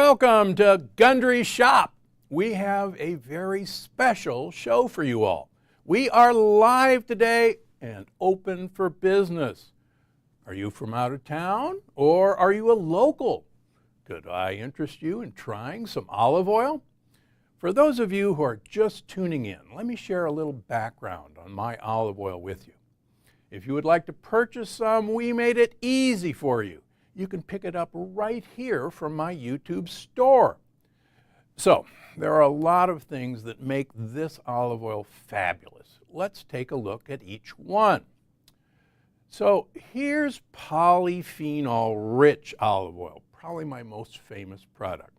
Welcome to Gundry Shop. We have a very special show for you all. We are live today and open for business. Are you from out of town or are you a local? Could I interest you in trying some olive oil? For those of you who are just tuning in, let me share a little background on my olive oil with you. If you would like to purchase some, we made it easy for you. You can pick it up right here from my YouTube store. So, there are a lot of things that make this olive oil fabulous. Let's take a look at each one. So, here's polyphenol-rich olive oil, probably my most famous product.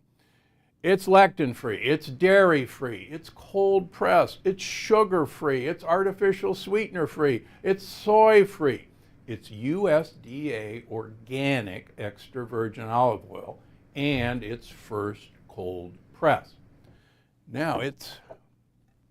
It's lectin-free, it's dairy-free, it's cold-pressed, it's sugar-free, it's artificial sweetener-free, it's soy-free. It's USDA organic extra virgin olive oil, and it's first cold press. Now, its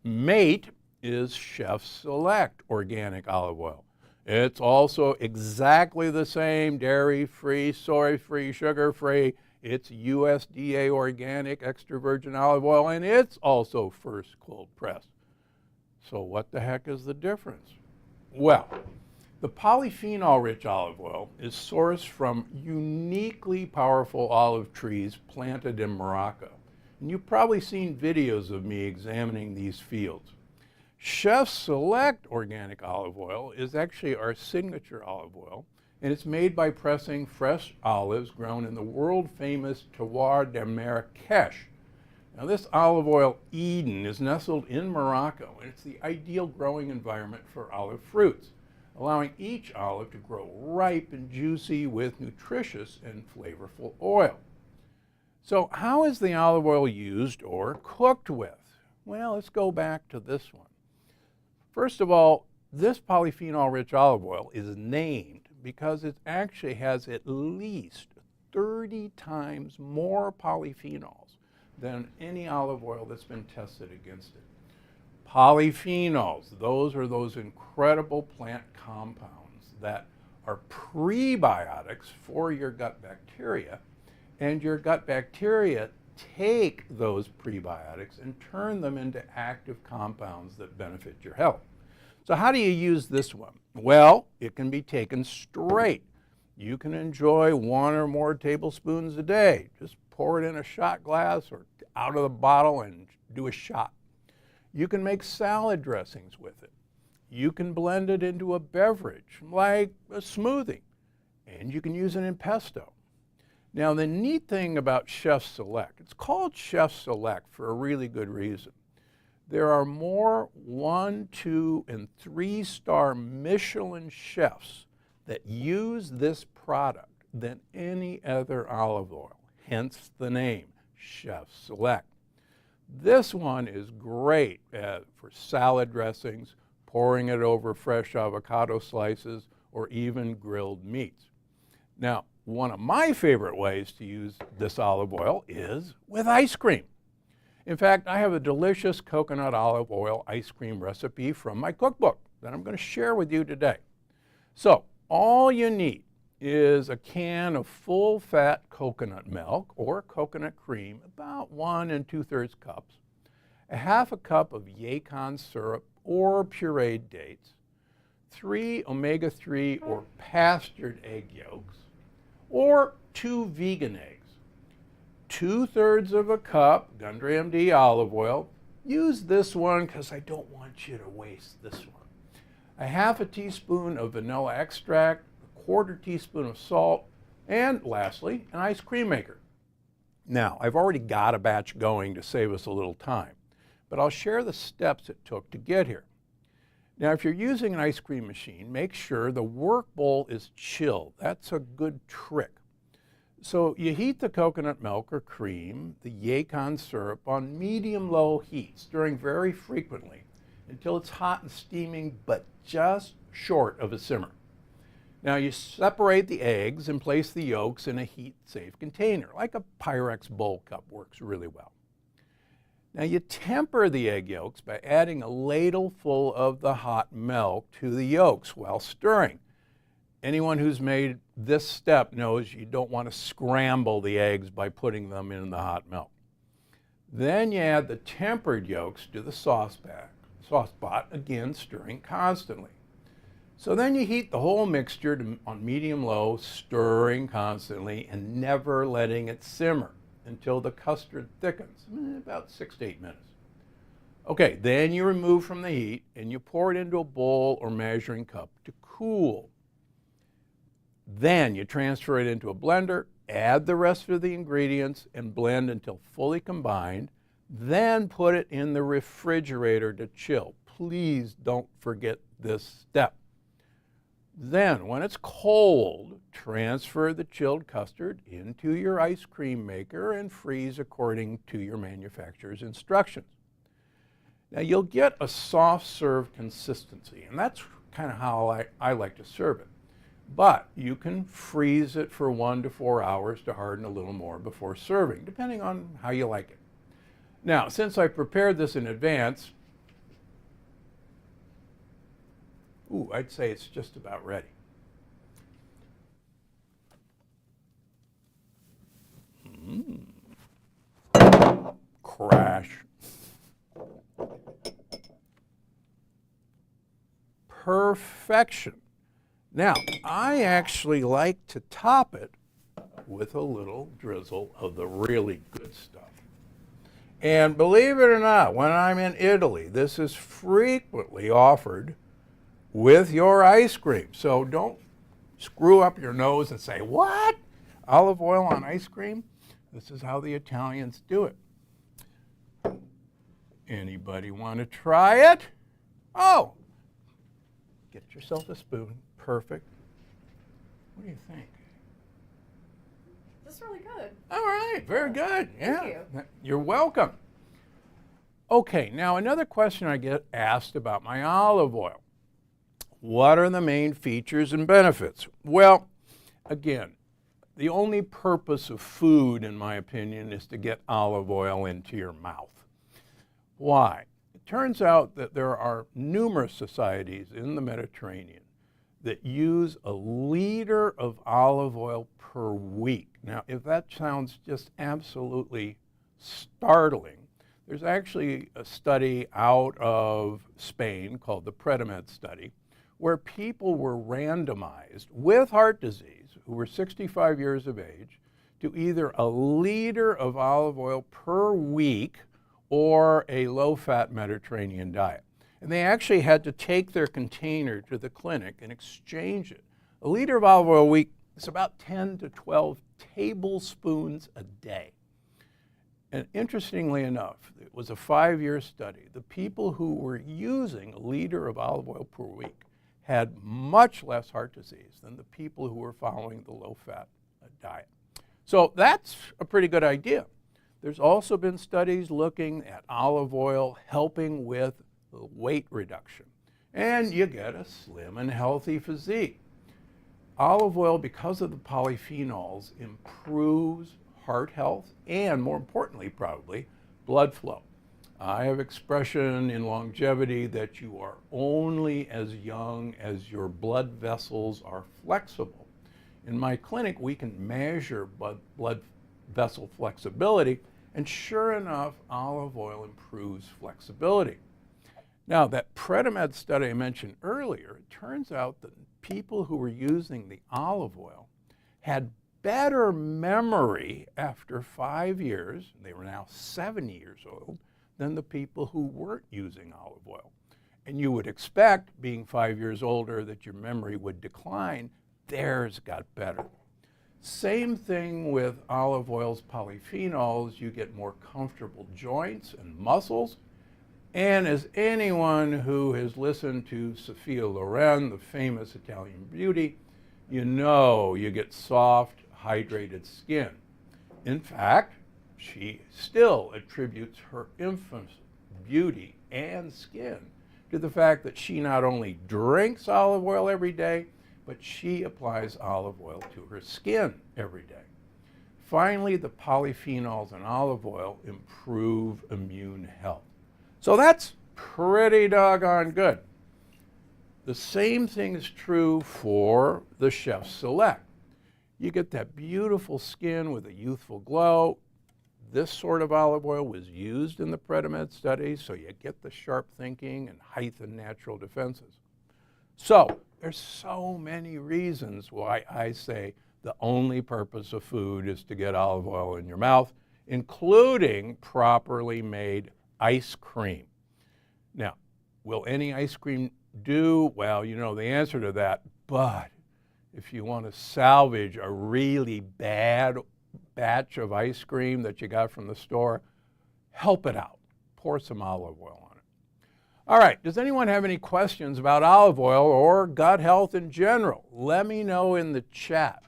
mate is Chef Select organic olive oil. It's also exactly the same, dairy-free, soy-free, sugar-free. It's USDA organic extra virgin olive oil, and it's also first cold pressed. So what the heck is the difference? Well, the polyphenol-rich olive oil is sourced from uniquely powerful olive trees planted in Morocco. And you've probably seen videos of me examining these fields. Chef Select organic olive oil is actually our signature olive oil, and it's made by pressing fresh olives grown in the world-famous terroir de Marrakech. Now, this olive oil Eden is nestled in Morocco, and it's the ideal growing environment for olive fruits, allowing each olive to grow ripe and juicy with nutritious and flavorful oil. So how is the olive oil used or cooked with? Well, let's go back to this one. First of all, this polyphenol-rich olive oil is named because it actually has at least 30 times more polyphenols than any olive oil that's been tested against it. Polyphenols, those are those incredible plant compounds that are prebiotics for your gut bacteria, and your gut bacteria take those prebiotics and turn them into active compounds that benefit your health. So how do you use this one? Well, it can be taken straight. You can enjoy 1 or more tablespoons a day. Just pour it in a shot glass or out of the bottle and do a shot. You can make salad dressings with it. You can blend it into a beverage like a smoothie, and you can use it in pesto. Now, the neat thing about Chef Select, it's called Chef Select for a really good reason. There are more 1, 2, and 3-star Michelin chefs that use this product than any other olive oil, hence the name, Chef Select. This one is great for salad dressings, pouring it over fresh avocado slices, or even grilled meats. Now, one of my favorite ways to use this olive oil is with ice cream. In fact, I have a delicious coconut olive oil ice cream recipe from my cookbook that I'm going to share with you today. So, all you need is a can of full-fat coconut milk or coconut cream, about 1 2/3 cups, a half a cup of yacon syrup or pureed dates, 3 omega-3 or pastured egg yolks, or 2 vegan eggs, 2/3 of a cup Gundry MD olive oil. Use this one because I don't want you to waste this one. A half a teaspoon of vanilla extract, 1/4 teaspoon of salt, and lastly, an ice cream maker. Now, I've already got a batch going to save us a little time, but I'll share the steps it took to get here. Now, if you're using an ice cream machine, make sure the work bowl is chilled. That's a good trick. So you heat the coconut milk or cream, the yacon syrup on medium-low heat, stirring very frequently until it's hot and steaming, but just short of a simmer. Now you separate the eggs and place the yolks in a heat-safe container, like a Pyrex bowl cup works really well. Now you temper the egg yolks by adding a ladle full of the hot milk to the yolks while stirring. anyone who's made this step knows you don't want to scramble the eggs by putting them in the hot milk. Then you add the tempered yolks to the sauce pot, again stirring constantly. So then you heat the whole mixture on medium-low, stirring constantly and never letting it simmer until the custard thickens, about 6 to 8 minutes. Okay, then you remove from the heat and you pour it into a bowl or measuring cup to cool. Then you transfer it into a blender, add the rest of the ingredients and blend until fully combined, then put it in the refrigerator to chill. Please don't forget this step. Then, when it's cold, transfer the chilled custard into your ice cream maker and freeze according to your manufacturer's instructions. Now, you'll get a soft serve consistency, and that's kind of how I like to serve it. But you can freeze it for 1 to 4 hours to harden a little more before serving, depending on how you like it. Now, since I prepared this in advance, I'd say it's just about ready. Crash. Perfection. Now, I actually like to top it with a little drizzle of the really good stuff. And believe it or not, when I'm in Italy, this is frequently offered with your ice cream. So don't screw up your nose and say, what? Olive oil on ice cream? This is how the Italians do it. Anybody want to try it? Oh, get yourself a spoon. Perfect. What do you think? This is really good. All right, very good. Yeah. Thank you. You're welcome. Okay, now another question I get asked about my olive oil. What are the main features and benefits? Well, again, the only purpose of food, in my opinion, is to get olive oil into your mouth. Why? It turns out that there are numerous societies in the Mediterranean that use 1 liter of olive oil per week. Now, if that sounds just absolutely startling, there's actually a study out of Spain called the Predimed study, where people were randomized with heart disease who were 65 years of age to either 1 liter of olive oil per week or a low-fat Mediterranean diet. And they actually had to take their container to the clinic and exchange it. 1 liter of olive oil a week is about 10 to 12 tablespoons a day. And interestingly enough, it was a 5-year study. The people who were using 1 liter of olive oil per week had much less heart disease than the people who were following the low-fat diet. So that's a pretty good idea. There's also been studies looking at olive oil helping with weight reduction, and you get a slim and healthy physique. Olive oil, because of the polyphenols, improves heart health and, more importantly probably, blood flow. I have expression in longevity that you are only as young as your blood vessels are flexible. In my clinic, we can measure blood vessel flexibility, and sure enough, olive oil improves flexibility. Now, that Predimed study I mentioned earlier, it turns out that people who were using the olive oil had better memory after 5 years, they were now 7 years old, than the people who weren't using olive oil. And you would expect, being 5 years older, that your memory would decline. Theirs got better. Same thing with olive oil's polyphenols. You get more comfortable joints and muscles. And as anyone who has listened to Sophia Loren, the famous Italian beauty, you know you get soft, hydrated skin. In fact, she still attributes her infant beauty and skin to the fact that she not only drinks olive oil every day, but she applies olive oil to her skin every day. Finally, the polyphenols in olive oil improve immune health. So that's pretty doggone good. The same thing is true for the Chef Select. You get that beautiful skin with a youthful glow. This sort of olive oil was used in the Predimed studies, so you get the sharp thinking and heightened natural defenses. So there's so many reasons why I say the only purpose of food is to get olive oil in your mouth, including properly made ice cream. Now, will any ice cream do? Well, you know the answer to that, but if you want to salvage a really bad batch of ice cream that you got from the store, help it out. Pour some olive oil on it. All right, does anyone have any questions about olive oil or gut health in general? Let me know in the chat.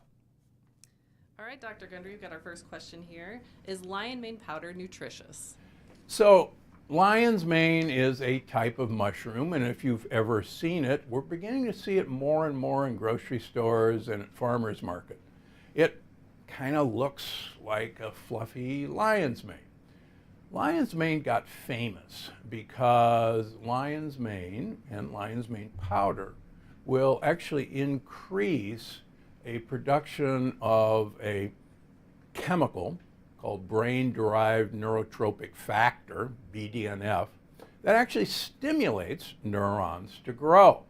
All right, Dr. Gundry, we've got our first question here. Is lion mane powder nutritious? So lion's mane is a type of mushroom, and if you've ever seen it, we're beginning to see it more and more in grocery stores and at farmers market. It kind of looks like a fluffy lion's mane. Lion's mane got famous because lion's mane and lion's mane powder will actually increase a production of a chemical called brain-derived neurotrophic factor, BDNF, that actually stimulates neurons to grow.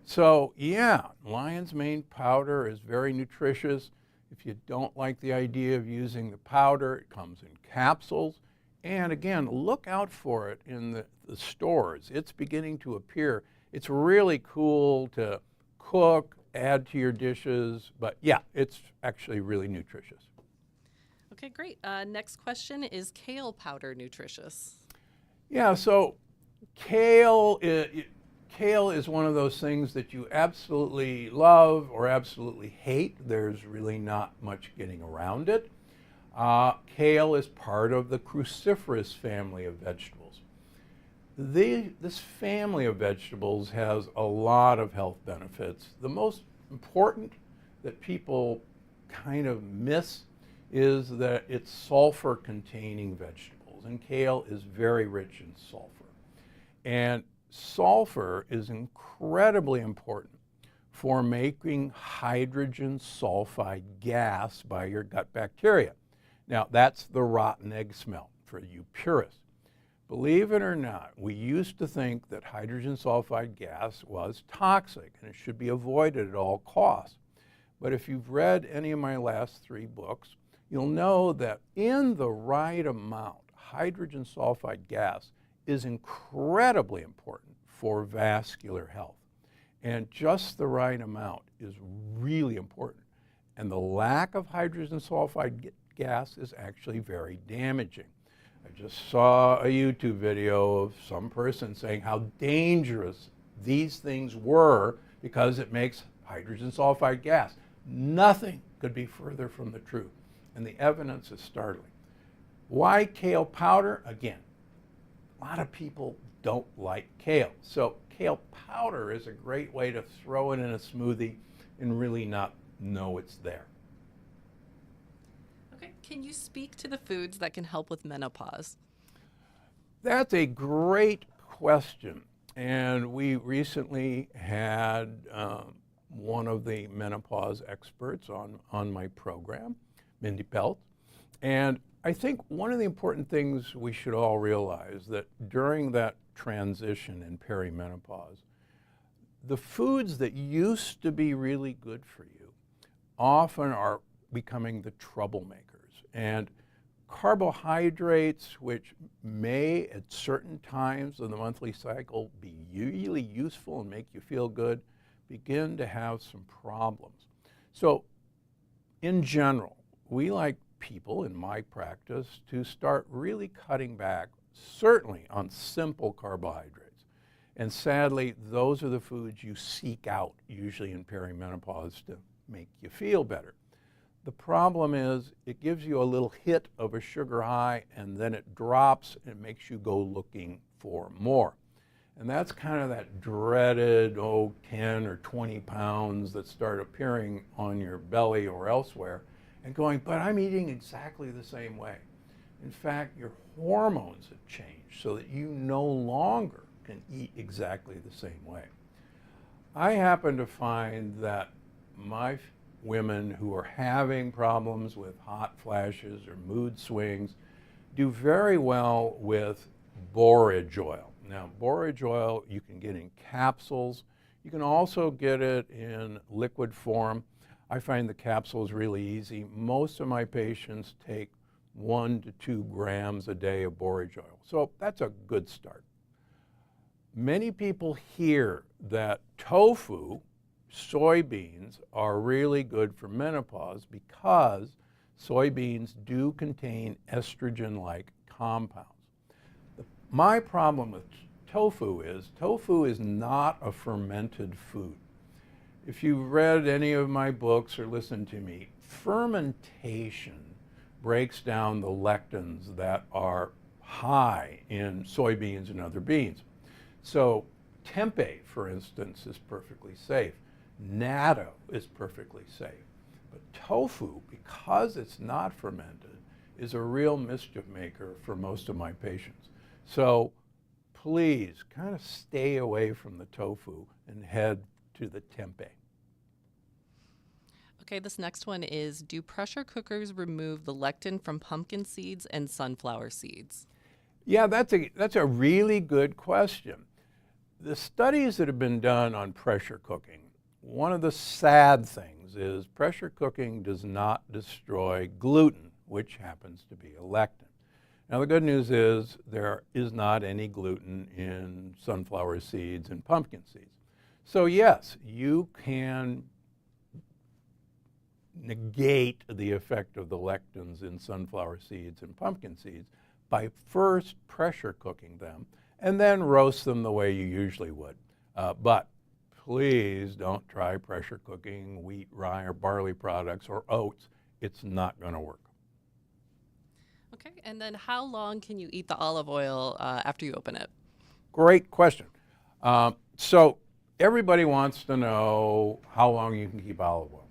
So yeah, lion's mane powder is very nutritious. If you don't like the idea of using the powder, it comes in capsules. And again, look out for it in the stores. It's beginning to appear. It's really cool to cook, add to your dishes, but yeah, it's actually really nutritious. Okay, great. Next question, is kale powder nutritious? Yeah, so kale is one of those things that you absolutely love or absolutely hate. There's really not much getting around it. Kale is part of the cruciferous family of vegetables. This family of vegetables has a lot of health benefits. The most important that people kind of miss is that it's sulfur-containing vegetables, and kale is very rich in sulfur. And sulfur is incredibly important for making hydrogen sulfide gas by your gut bacteria. Now, that's the rotten egg smell for you purists. Believe it or not, we used to think that hydrogen sulfide gas was toxic and it should be avoided at all costs. But if you've read any of my last 3 books, you'll know that in the right amount, hydrogen sulfide gas is incredibly important for vascular health. And just the right amount is really important. And the lack of hydrogen sulfide gas is actually very damaging. I just saw a YouTube video of some person saying how dangerous these things were because it makes hydrogen sulfide gas. Nothing could be further from the truth, and the evidence is startling. Why kale powder? Again, a lot of people don't like kale, so kale powder is a great way to throw it in a smoothie and really not know it's there. Okay, can you speak to the foods that can help with menopause? That's a great question, and we recently had one of the menopause experts on my program, Mindy Pelt, and I think one of the important things we should all realize that during that transition in perimenopause, the foods that used to be really good for you often are becoming the troublemakers. And carbohydrates, which may at certain times of the monthly cycle be really useful and make you feel good, begin to have some problems. So in general, we like people in my practice to start really cutting back, certainly on simple carbohydrates. And sadly, those are the foods you seek out usually in perimenopause to make you feel better. The problem is it gives you a little hit of a sugar high and then it drops and it makes you go looking for more. And that's kind of that dreaded, 10 or 20 pounds that start appearing on your belly or elsewhere and going, but I'm eating exactly the same way. In fact, your hormones have changed so that you no longer can eat exactly the same way. I happen to find that my women who are having problems with hot flashes or mood swings do very well with borage oil. Now, borage oil you can get in capsules. You can also get it in liquid form. I find the capsules really easy. Most of my patients take 1 to 2 grams a day of borage oil. So that's a good start. Many people hear that tofu, soybeans, are really good for menopause because soybeans do contain estrogen-like compounds. My problem with tofu is not a fermented food. If you've read any of my books or listened to me, fermentation breaks down the lectins that are high in soybeans and other beans. So tempeh, for instance, is perfectly safe. Natto is perfectly safe. But tofu, because it's not fermented, is a real mischief maker for most of my patients. So please kind of stay away from the tofu and head to the tempeh. Okay, this next one is, do pressure cookers remove the lectin from pumpkin seeds and sunflower seeds? Yeah, that's a really good question. The studies that have been done on pressure cooking, one of the sad things is pressure cooking does not destroy gluten, which happens to be a lectin. Now, the good news is there is not any gluten in sunflower seeds and pumpkin seeds. So yes, you can negate the effect of the lectins in sunflower seeds and pumpkin seeds by first pressure cooking them and then roast them the way you usually would. But please don't try pressure cooking wheat, rye, or barley products or oats. It's not going to work. Okay, and then how long can you eat the olive oil after you open it? Great question. So everybody wants to know how long you can keep olive oil.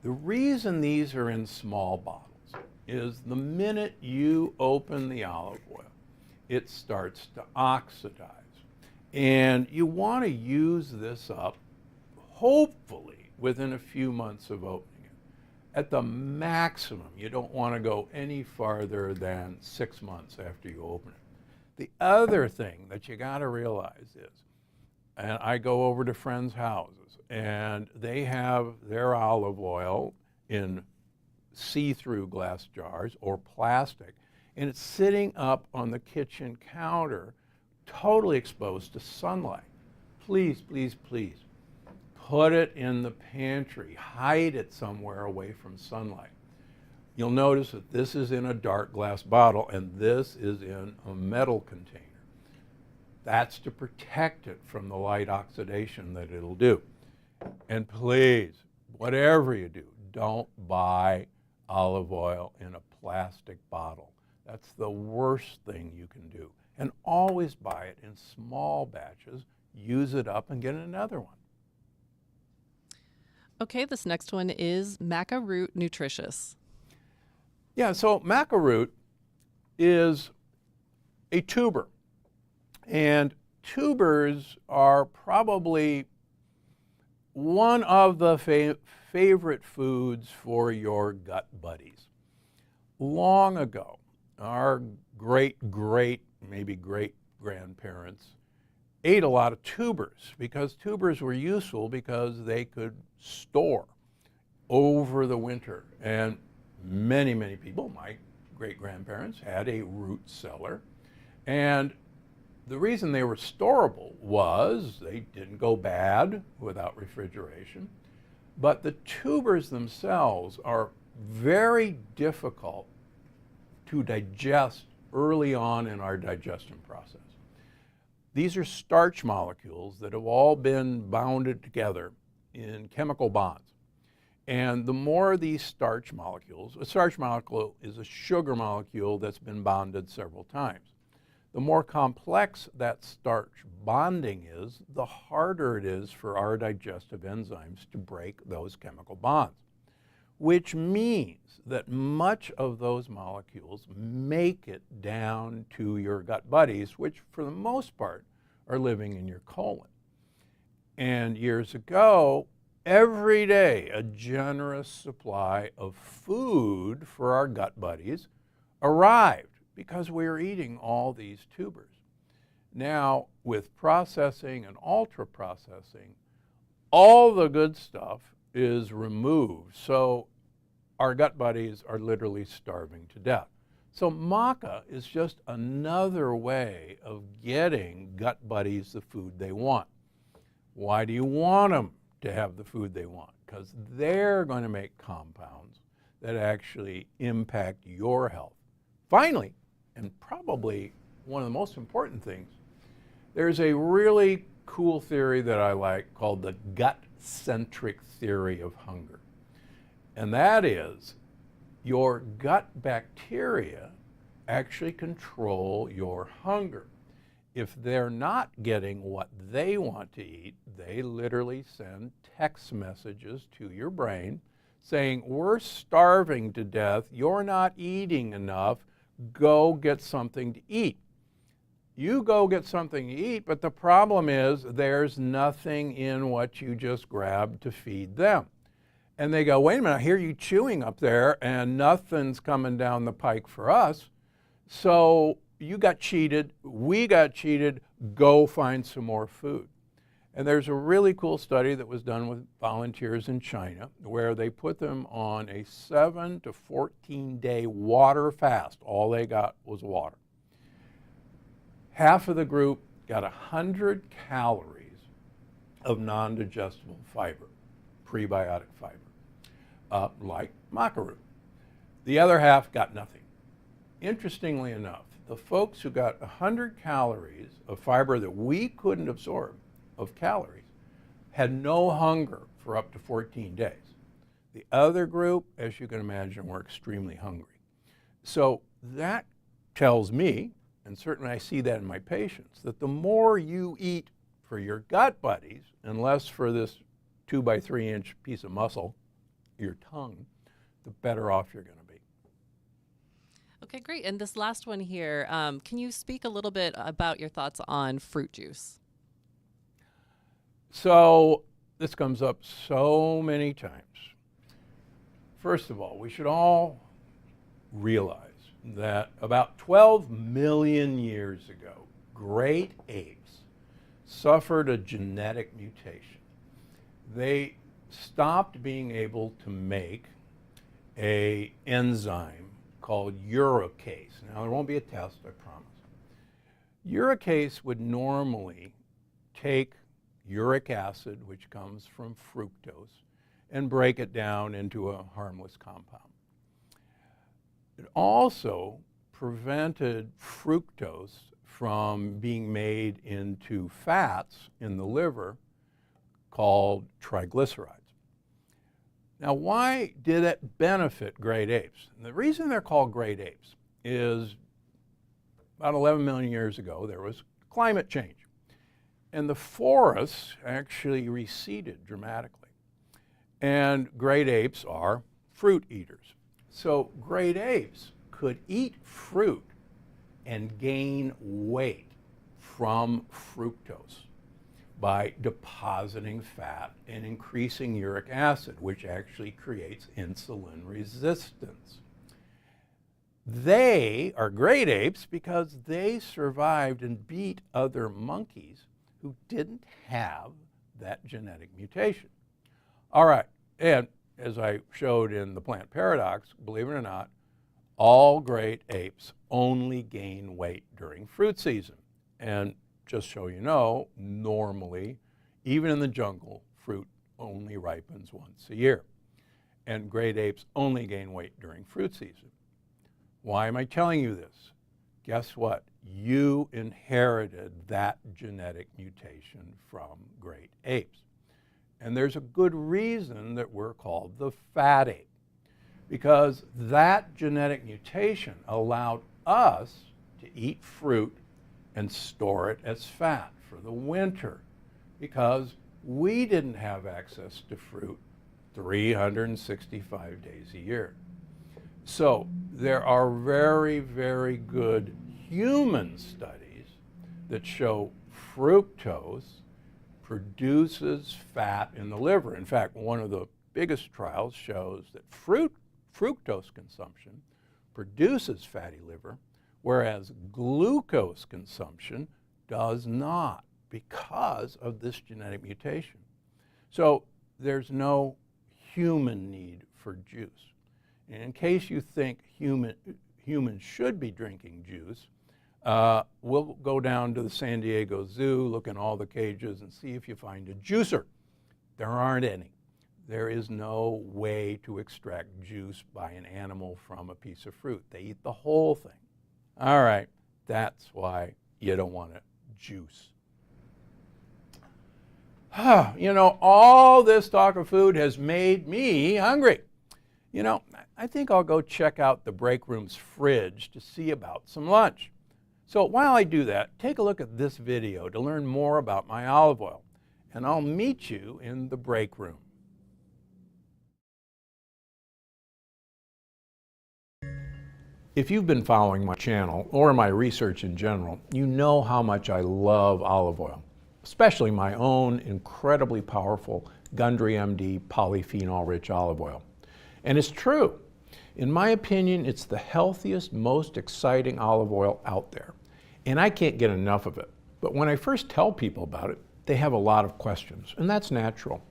The reason these are in small bottles is the minute you open the olive oil, it starts to oxidize. And you want to use this up, hopefully, within a few months of opening it. At the maximum, you don't want to go any farther than 6 months after you open it. The other thing that you got to realize is, and I go over to friends' houses, and they have their olive oil in see-through glass jars or plastic, and it's sitting up on the kitchen counter, totally exposed to sunlight. Please, please, please, put it in the pantry. Hide it somewhere away from sunlight. You'll notice that this is in a dark glass bottle, and this is in a metal container. That's to protect it from the light oxidation that it'll do. And please, whatever you do, don't buy olive oil in a plastic bottle. That's the worst thing you can do. And always buy it in small batches, use it up, and get another one. Okay, this next one is maca root nutritious. Yeah, so maca root is a tuber. And tubers are probably one of the favorite foods for your gut buddies. Long ago, our maybe great-grandparents ate a lot of tubers because tubers were useful because they could store over the winter. And many, many people, my great-grandparents, had a root cellar. And the reason they were storable was they didn't go bad without refrigeration, but the tubers themselves are very difficult to digest early on in our digestion process. These are starch molecules that have all been bounded together in chemical bonds. And the more these starch molecules, a starch molecule is a sugar molecule that's been bonded several times. The more complex that starch bonding is, the harder it is for our digestive enzymes to break those chemical bonds, which means that much of those molecules make it down to your gut buddies, which for the most part are living in your colon. And years ago, every day a generous supply of food for our gut buddies arrived because we were eating all these tubers. Now, with processing and ultra processing, all the good stuff is removed. So our gut buddies are literally starving to death. So maca is just another way of getting gut buddies the food they want. Why do you want them to have the food they want? Because they're going to make compounds that actually impact your health. Finally, and probably one of the most important things, there's a really cool theory that I like called the gut-centric theory of hunger. And that is your gut bacteria actually control your hunger. If they're not getting what they want to eat, they literally send text messages to your brain saying, we're starving to death, you're not eating enough, go get something to eat. You go get something to eat, but the problem is there's nothing in what you just grabbed to feed them. And they go, wait a minute, I hear you chewing up there and nothing's coming down the pike for us. So you got cheated, we got cheated, go find some more food. And there's a really cool study that was done with volunteers in China where they put them on a 7 to 14-day water fast. All they got was water. Half of the group got 100 calories of non-digestible fiber, prebiotic fiber, like maca root. The other half got nothing. Interestingly enough, the folks who got 100 calories of fiber that we couldn't absorb of calories had no hunger for up to 14 days. The other group, as you can imagine, were extremely hungry. So that tells me, and certainly I see that in my patients, that the more you eat for your gut buddies and less for this 2 by 3 inch piece of muscle, your tongue, the better off you're going to be. Okay, great. And this last one here, can you speak a little bit about your thoughts on fruit juice? So this comes up so many times. First of all, we should all realize that about 12 million years ago, great apes suffered a genetic mutation. They stopped being able to make an enzyme called uricase. Now, there won't be a test, I promise. Uricase would normally take uric acid, which comes from fructose, and break it down into a harmless compound. It also prevented fructose from being made into fats in the liver called triglycerides. Now, why did it benefit great apes? And the reason they're called great apes is about 11 million years ago, there was climate change. And the forests actually receded dramatically. And great apes are fruit eaters. So great apes could eat fruit and gain weight from fructose by depositing fat and increasing uric acid, which actually creates insulin resistance. They are great apes because they survived and beat other monkeys who didn't have that genetic mutation. All right, and as I showed in the plant paradox, believe it or not, all great apes only gain weight during fruit season. And just so you know, normally, even in the jungle, fruit only ripens once a year. And great apes only gain weight during fruit season. Why am I telling you this? Guess what? You inherited that genetic mutation from great apes. And there's a good reason that we're called the fat ape, because that genetic mutation allowed us to eat fruit and store it as fat for the winter, because we didn't have access to fruit 365 days a year. So there are very, very good human studies that show fructose produces fat in the liver. In fact, one of the biggest trials shows that fructose consumption produces fatty liver, whereas glucose consumption does not because of this genetic mutation. So there's no human need for juice. And in case you think humans should be drinking juice, we'll go down to the San Diego Zoo, look in all the cages, and see if you find a juicer. There aren't any. There is no way to extract juice by an animal from a piece of fruit. They eat the whole thing. All right, that's why you don't want to juice. You know, all this talk of food has made me hungry. You know, I think I'll go check out the break room's fridge to see about some lunch. So while I do that, take a look at this video to learn more about my olive oil, and I'll meet you in the break room. If you've been following my channel or my research in general, you know how much I love olive oil, especially my own incredibly powerful Gundry MD polyphenol-rich olive oil. And it's true. In my opinion, it's the healthiest, most exciting olive oil out there. And I can't get enough of it. But when I first tell people about it, they have a lot of questions, and that's natural.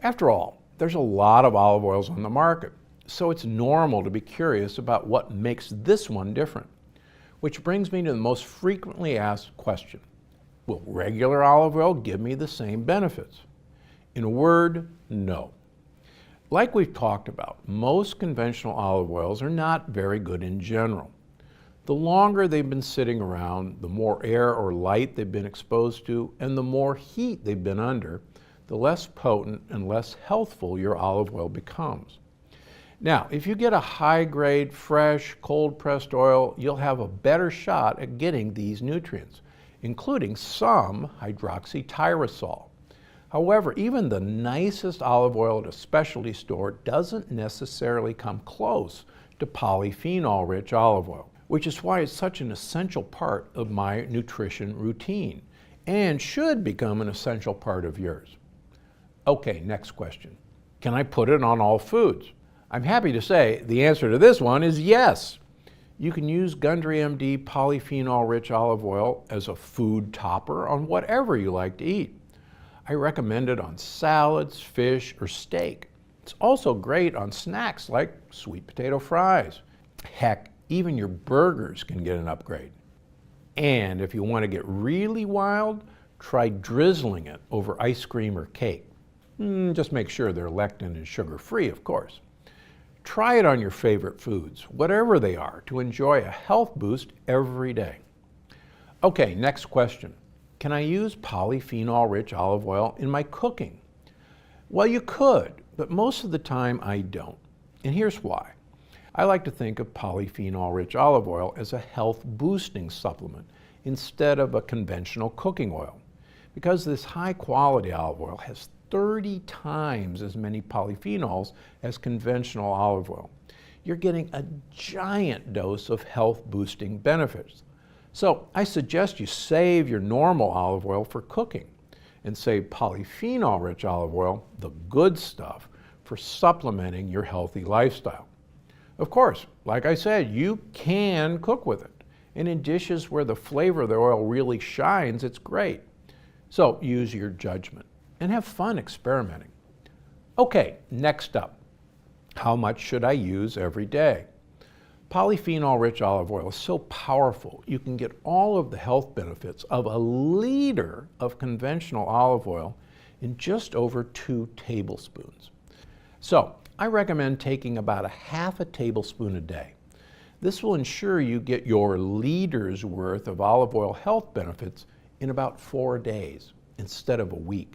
After all, there's a lot of olive oils on the market, so it's normal to be curious about what makes this one different. Which brings me to the most frequently asked question. Will regular olive oil give me the same benefits? In a word, no. Like we've talked about, most conventional olive oils are not very good in general. The longer they've been sitting around, the more air or light they've been exposed to, and the more heat they've been under, the less potent and less healthful your olive oil becomes. Now, if you get a high-grade, fresh, cold-pressed oil, you'll have a better shot at getting these nutrients, including some hydroxytyrosol. However, even the nicest olive oil at a specialty store doesn't necessarily come close to polyphenol-rich olive oil, which is why it's such an essential part of my nutrition routine and should become an essential part of yours. Okay, next question. Can I put it on all foods? I'm happy to say the answer to this one is yes. You can use Gundry MD polyphenol-rich olive oil as a food topper on whatever you like to eat. I recommend it on salads, fish, or steak. It's also great on snacks like sweet potato fries. Heck, even your burgers can get an upgrade. And if you want to get really wild, try drizzling it over ice cream or cake. Just make sure they're lectin and sugar-free, of course. Try it on your favorite foods, whatever they are, to enjoy a health boost every day. Okay, next question. Can I use polyphenol-rich olive oil in my cooking? Well, you could, but most of the time I don't. And here's why. I like to think of polyphenol-rich olive oil as a health-boosting supplement instead of a conventional cooking oil, because this high-quality olive oil has 30 times as many polyphenols as conventional olive oil. You're getting a giant dose of health-boosting benefits. So I suggest you save your normal olive oil for cooking and save polyphenol-rich olive oil, the good stuff, for supplementing your healthy lifestyle. Of course, like I said, you can cook with it. And in dishes where the flavor of the oil really shines, it's great. So use your judgment and have fun experimenting. Okay, next up, how much should I use every day? Polyphenol-rich olive oil is so powerful, you can get all of the health benefits of a liter of conventional olive oil in just over 2 tablespoons. So I recommend taking about a half a tablespoon a day. This will ensure you get your liter's worth of olive oil health benefits in about 4 days instead of a week.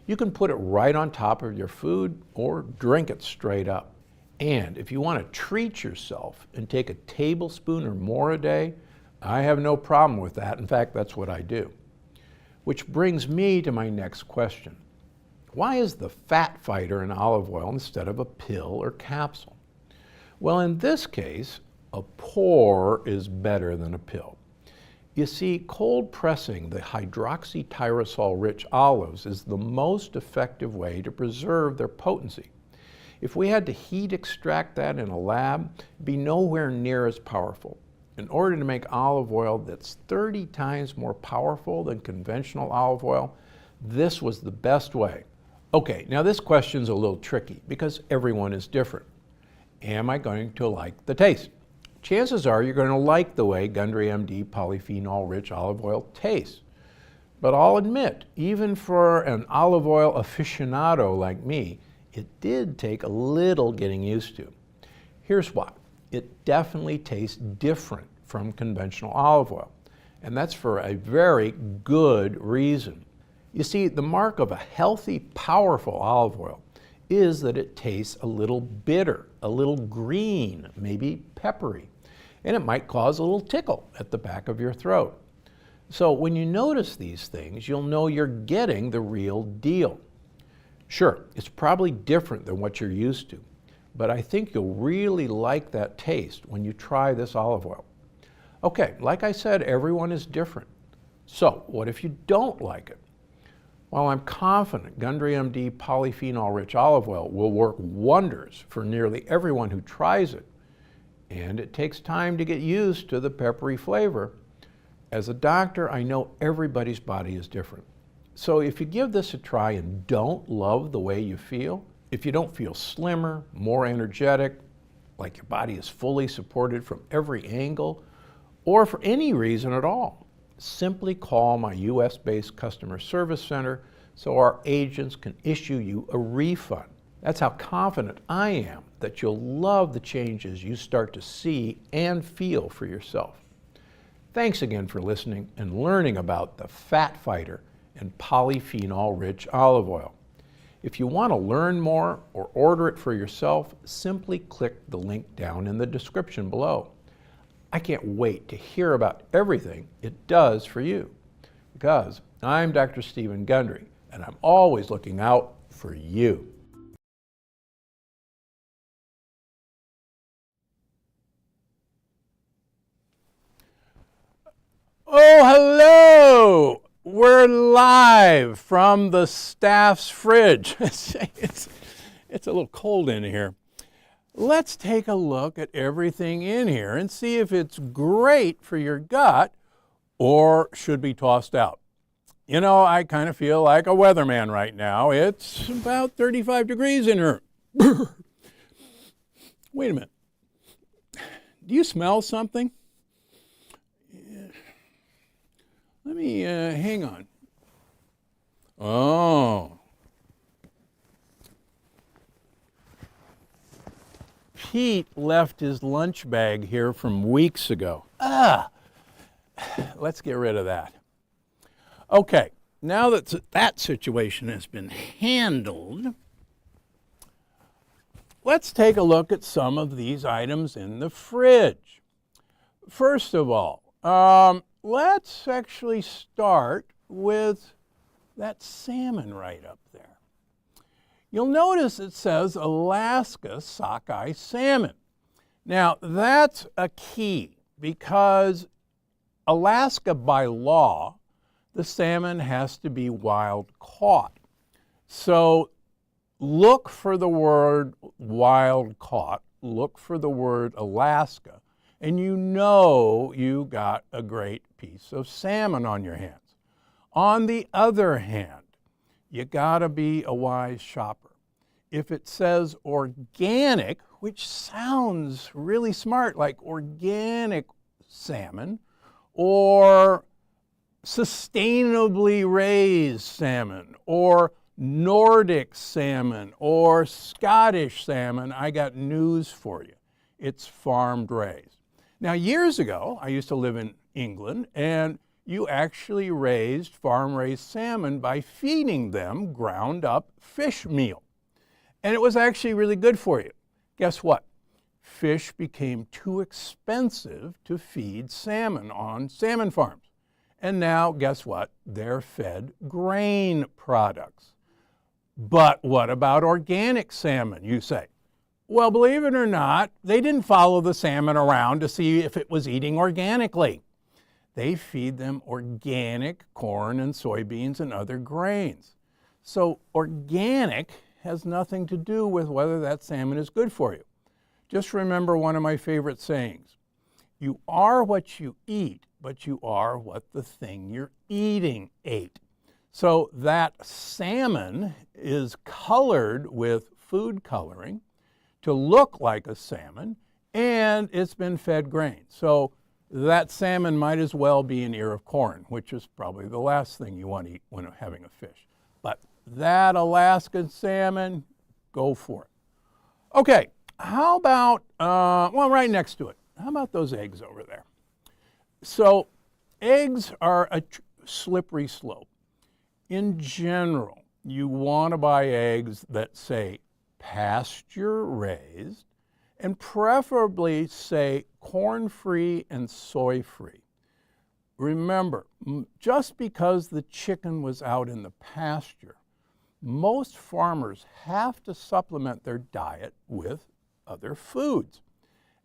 You can put it right on top of your food or drink it straight up. And if you want to treat yourself and take a tablespoon or more a day, I have no problem with that. In fact, that's what I do. Which brings me to my next question. Why is the fat fighter in olive oil instead of a pill or capsule? Well, in this case, a pour is better than a pill. You see, cold pressing the hydroxytyrosol-rich olives is the most effective way to preserve their potency. If we had to heat extract that in a lab, it'd be nowhere near as powerful. In order to make olive oil that's 30 times more powerful than conventional olive oil, this was the best way. Okay, now this question's a little tricky because everyone is different. Am I going to like the taste? Chances are you're going to like the way Gundry MD polyphenol-rich olive oil tastes. But I'll admit, even for an olive oil aficionado like me, it did take a little getting used to. Here's why. It definitely tastes different from conventional olive oil, and that's for a very good reason. You see, the mark of a healthy, powerful olive oil is that it tastes a little bitter, a little green, maybe peppery, and it might cause a little tickle at the back of your throat. So when you notice these things, you'll know you're getting the real deal. Sure, it's probably different than what you're used to, but I think you'll really like that taste when you try this olive oil. Okay, like I said, everyone is different. So what if you don't like it? Well, I'm confident Gundry MD polyphenol-rich olive oil will work wonders for nearly everyone who tries it. And it takes time to get used to the peppery flavor. As a doctor, I know everybody's body is different. So if you give this a try and don't love the way you feel, if you don't feel slimmer, more energetic, like your body is fully supported from every angle, or for any reason at all, simply call my US-based customer service center so our agents can issue you a refund. That's how confident I am that you'll love the changes you start to see and feel for yourself. Thanks again for listening and learning about the fat fighter and polyphenol-rich olive oil. If you want to learn more or order it for yourself, simply click the link down in the description below. I can't wait to hear about everything it does for you, because I'm Dr. Stephen Gundry, and I'm always looking out for you. Oh, hello! We're live from the staff's fridge. It's a little cold in here. Let's take a look at everything in here and see if it's great for your gut or should be tossed out. You know, I kind of feel like a weatherman right now. It's about 35 degrees in here. Wait a minute. Do you smell something? Let me, hang on. Oh. Pete left his lunch bag here from weeks ago. Let's get rid of that. Okay, now that that situation has been handled, let's take a look at some of these items in the fridge. First of all, let's actually start with that salmon right up there. You'll notice it says Alaska sockeye salmon. Now, that's a key because Alaska, by law, the salmon has to be wild caught. So look for the word wild caught, look for the word Alaska, and you know you got a great piece of salmon on your hands. On the other hand, you gotta be a wise shopper. If it says organic, which sounds really smart, like organic salmon, or sustainably raised salmon, or Nordic salmon, or Scottish salmon, I got news for you. It's farmed raised. Now, years ago, I used to live in England, and you actually raised farm-raised salmon by feeding them ground up fish meal. And it was actually really good for you. Guess what? Fish became too expensive to feed salmon on salmon farms. And now, guess what? They're fed grain products. But what about organic salmon, you say? Well, believe it or not, they didn't follow the salmon around to see if it was eating organically. They feed them organic corn and soybeans and other grains. So organic has nothing to do with whether that salmon is good for you. Just remember one of my favorite sayings. You are what you eat, but you are what the thing you're eating ate. So that salmon is colored with food coloring to look like a salmon, and it's been fed grain. So that salmon might as well be an ear of corn, which is probably the last thing you want to eat when having a fish. But that Alaskan salmon, go for it. Okay, how about, well, right next to it, how about those eggs over there? So eggs are a slippery slope. In general, you want to buy eggs that say pasture raised and preferably say corn-free and soy-free. Remember, just because the chicken was out in the pasture, most farmers have to supplement their diet with other foods.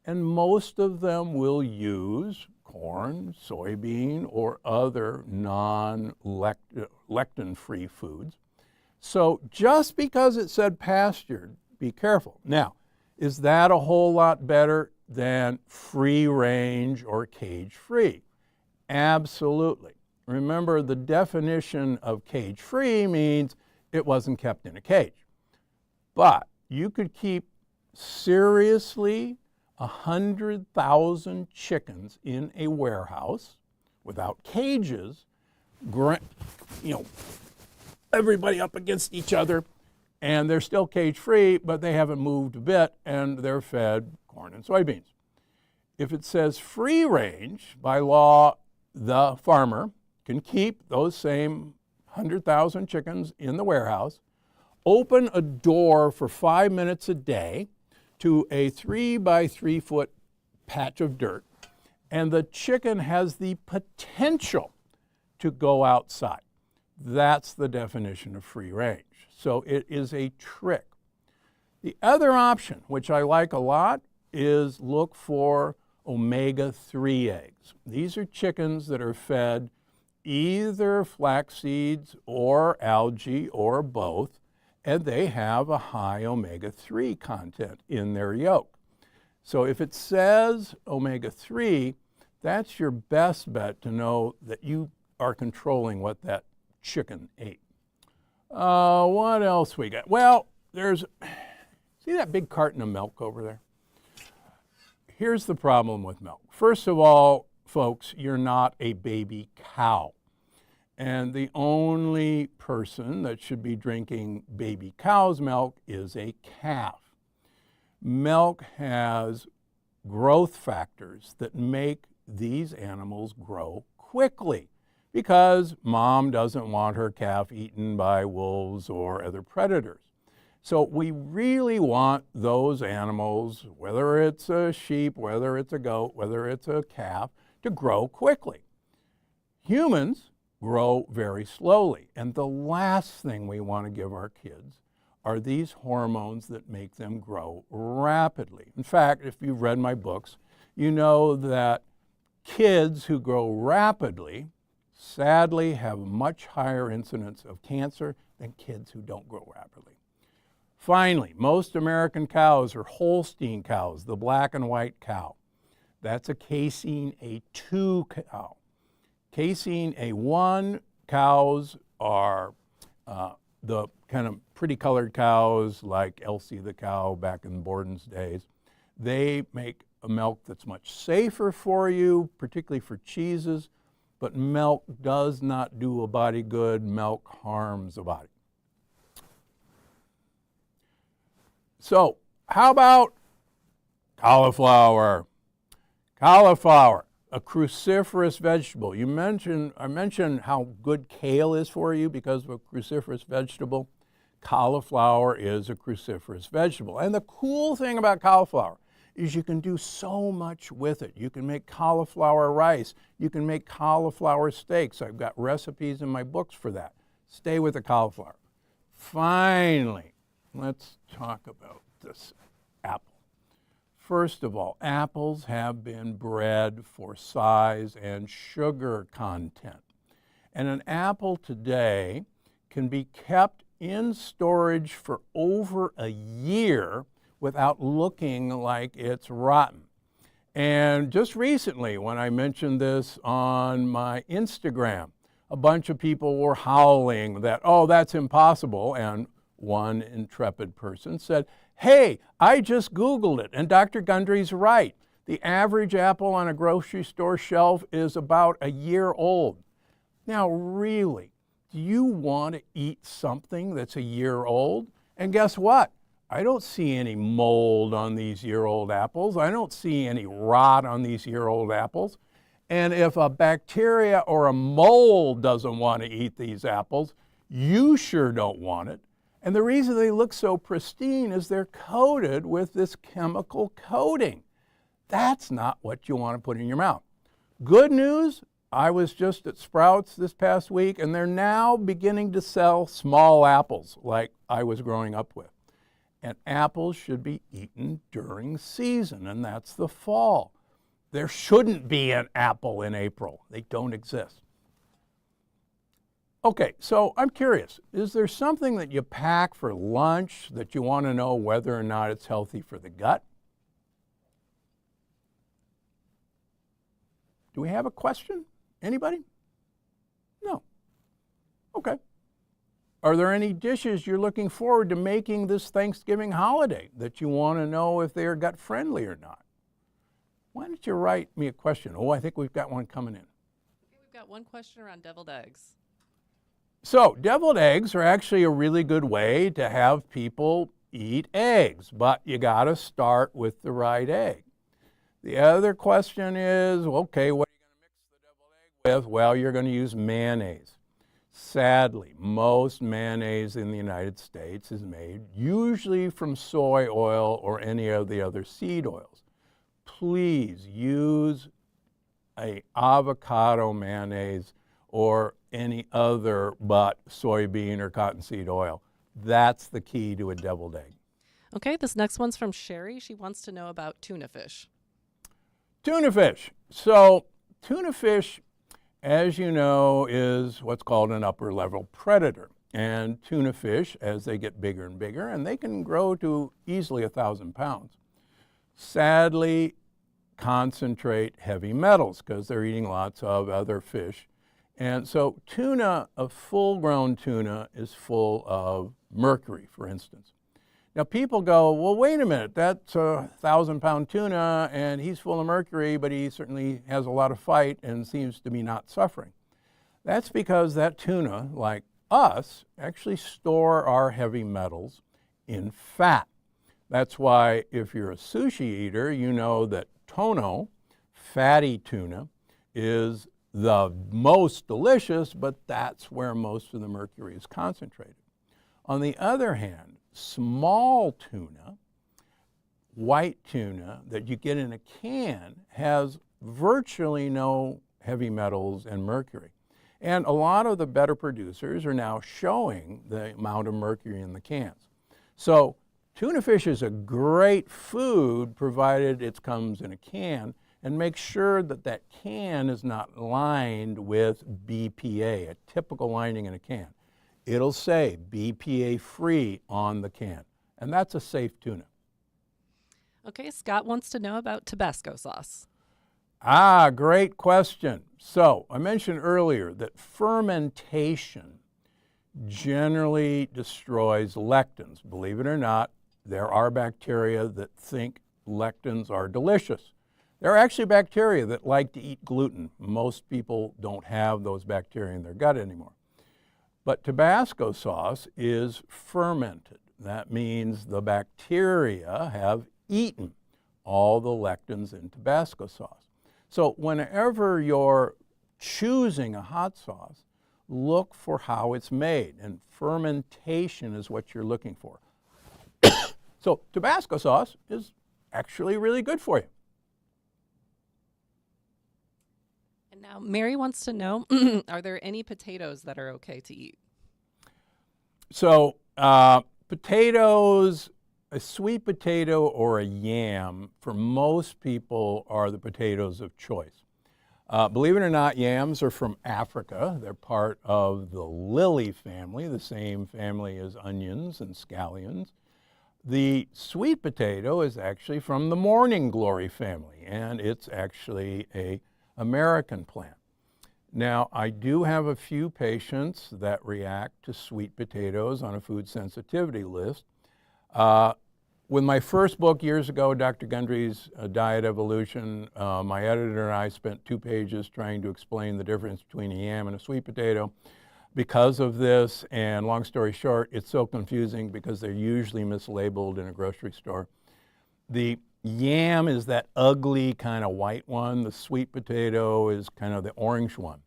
And most of them will use corn, soybean, or other non-lectin-free foods. So just because it said pastured, be careful. Now, is that a whole lot better than free range or cage-free? Absolutely. Remember, the definition of cage-free means it wasn't kept in a cage. But you could keep seriously 100,000 chickens in a warehouse without cages, everybody up against each other, and they're still cage-free, but they haven't moved a bit, and they're fed corn and soybeans. If it says free range, by law, the farmer can keep those same 100,000 chickens in the warehouse, open a door for 5 minutes a day to a 3 by 3 foot patch of dirt, and the chicken has the potential to go outside. That's the definition of free range. So it is a trick. The other option, which I like a lot, is look for omega-3 eggs. These are chickens that are fed either flax seeds or algae or both, and they have a high omega-3 content in their yolk. So if it says omega-3, that's your best bet to know that you are controlling what that chicken ate. What else we got? Well, see that big carton of milk over there? Here's the problem with milk. First of all, folks, you're not a baby cow. And the only person that should be drinking baby cow's milk is a calf. Milk has growth factors that make these animals grow quickly because mom doesn't want her calf eaten by wolves or other predators. So we really want those animals, whether it's a sheep, whether it's a goat, whether it's a calf, to grow quickly. Humans grow very slowly, and the last thing we want to give our kids are these hormones that make them grow rapidly. In fact, if you've read my books, you know that kids who grow rapidly sadly have a much higher incidence of cancer than kids who don't grow rapidly. Finally, most American cows are Holstein cows, the black and white cow. That's a casein A2 cow. Casein A1 cows are the kind of pretty colored cows like Elsie the cow back in Borden's days. They make a milk that's much safer for you, particularly for cheeses, but milk does not do a body good. Milk harms the body. So how about cauliflower? Cauliflower, a cruciferous vegetable. I mentioned how good kale is for you because of a cruciferous vegetable. Cauliflower is a cruciferous vegetable. And the cool thing about cauliflower is you can do so much with it. You can make cauliflower rice. You can make cauliflower steaks. I've got recipes in my books for that. Stay with the cauliflower. Finally, let's talk about this apple. First of all, apples have been bred for size and sugar content. And an apple today can be kept in storage for over a year without looking like it's rotten. And just recently, when I mentioned this on my Instagram, a bunch of people were howling that, oh, that's impossible. And one intrepid person said, hey, I just Googled it, and Dr. Gundry's right. The average apple on a grocery store shelf is about a year old. Now, really, do you want to eat something that's a year old? And guess what? I don't see any mold on these year-old apples. I don't see any rot on these year-old apples. And if a bacteria or a mold doesn't want to eat these apples, you sure don't want it. And the reason they look so pristine is they're coated with this chemical coating. That's not what you want to put in your mouth. Good news, I was just at Sprouts this past week, and they're now beginning to sell small apples like I was growing up with. And apples should be eaten during season, and that's the fall. There shouldn't be an apple in April. They don't exist. Okay, so I'm curious, is there something that you pack for lunch that you want to know whether or not it's healthy for the gut? Do we have a question? Anybody? No. Okay. Are there any dishes you're looking forward to making this Thanksgiving holiday that you want to know if they're gut friendly or not? Why don't you write me a question? Oh, I think we've got one coming in. Okay, we've got one question around deviled eggs. So, deviled eggs are actually a really good way to have people eat eggs, but you got to start with the right egg. The other question is, okay, what are you going to mix the deviled egg with? Well, you're going to use mayonnaise. Sadly, most mayonnaise in the United States is made usually from soy oil or any of the other seed oils. Please use an avocado mayonnaise or any other but soybean or cottonseed oil. That's the key to a deviled egg. Okay, this next one's from Sherry. She wants to know about tuna fish. Tuna fish. So tuna fish, as you know, is what's called an upper level predator. And tuna fish, as they get bigger and bigger, and they can grow to easily 1,000 pounds, sadly concentrate heavy metals because they're eating lots of other fish. And so tuna, a full-grown tuna, is full of mercury, for instance. Now people go, well, wait a minute, that's a 1,000-pound tuna and he's full of mercury, but he certainly has a lot of fight and seems to be not suffering. That's because that tuna, like us, actually store our heavy metals in fat. That's why if you're a sushi eater, you know that tono, fatty tuna, is the most delicious, but that's where most of the mercury is concentrated. On the other hand, small tuna, white tuna that you get in a can has virtually no heavy metals and mercury. And a lot of the better producers are now showing the amount of mercury in the cans. So tuna fish is a great food provided it comes in a can, and make sure that that can is not lined with BPA, a typical lining in a can. It'll say BPA free on the can, and that's a safe tuna. Okay, Scott wants to know about Tabasco sauce. Ah, great question. So I mentioned earlier that fermentation generally destroys lectins. Believe it or not, there are bacteria that think lectins are delicious. There are actually bacteria that like to eat gluten. Most people don't have those bacteria in their gut anymore. But Tabasco sauce is fermented. That means the bacteria have eaten all the lectins in Tabasco sauce. So whenever you're choosing a hot sauce, look for how it's made, and fermentation is what you're looking for. So Tabasco sauce is actually really good for you. And now Mary wants to know, are there any potatoes that are okay to eat? So potatoes a sweet potato or a yam, for most people, are the potatoes of choice. Believe it or not, yams are from Africa. They're part of the lily family, the same family as onions and scallions. The sweet potato is actually from the morning glory family, and it's actually an American plant. Now, I do have a few patients that react to sweet potatoes on a food sensitivity list. With my first book years ago, Dr. Gundry's Diet Evolution, my editor and I spent 2 pages trying to explain the difference between a yam and a sweet potato. Because of this, and long story short, it's so confusing because they're usually mislabeled in a grocery store. The yam is that ugly kind of white one. The sweet potato is kind of the orange one,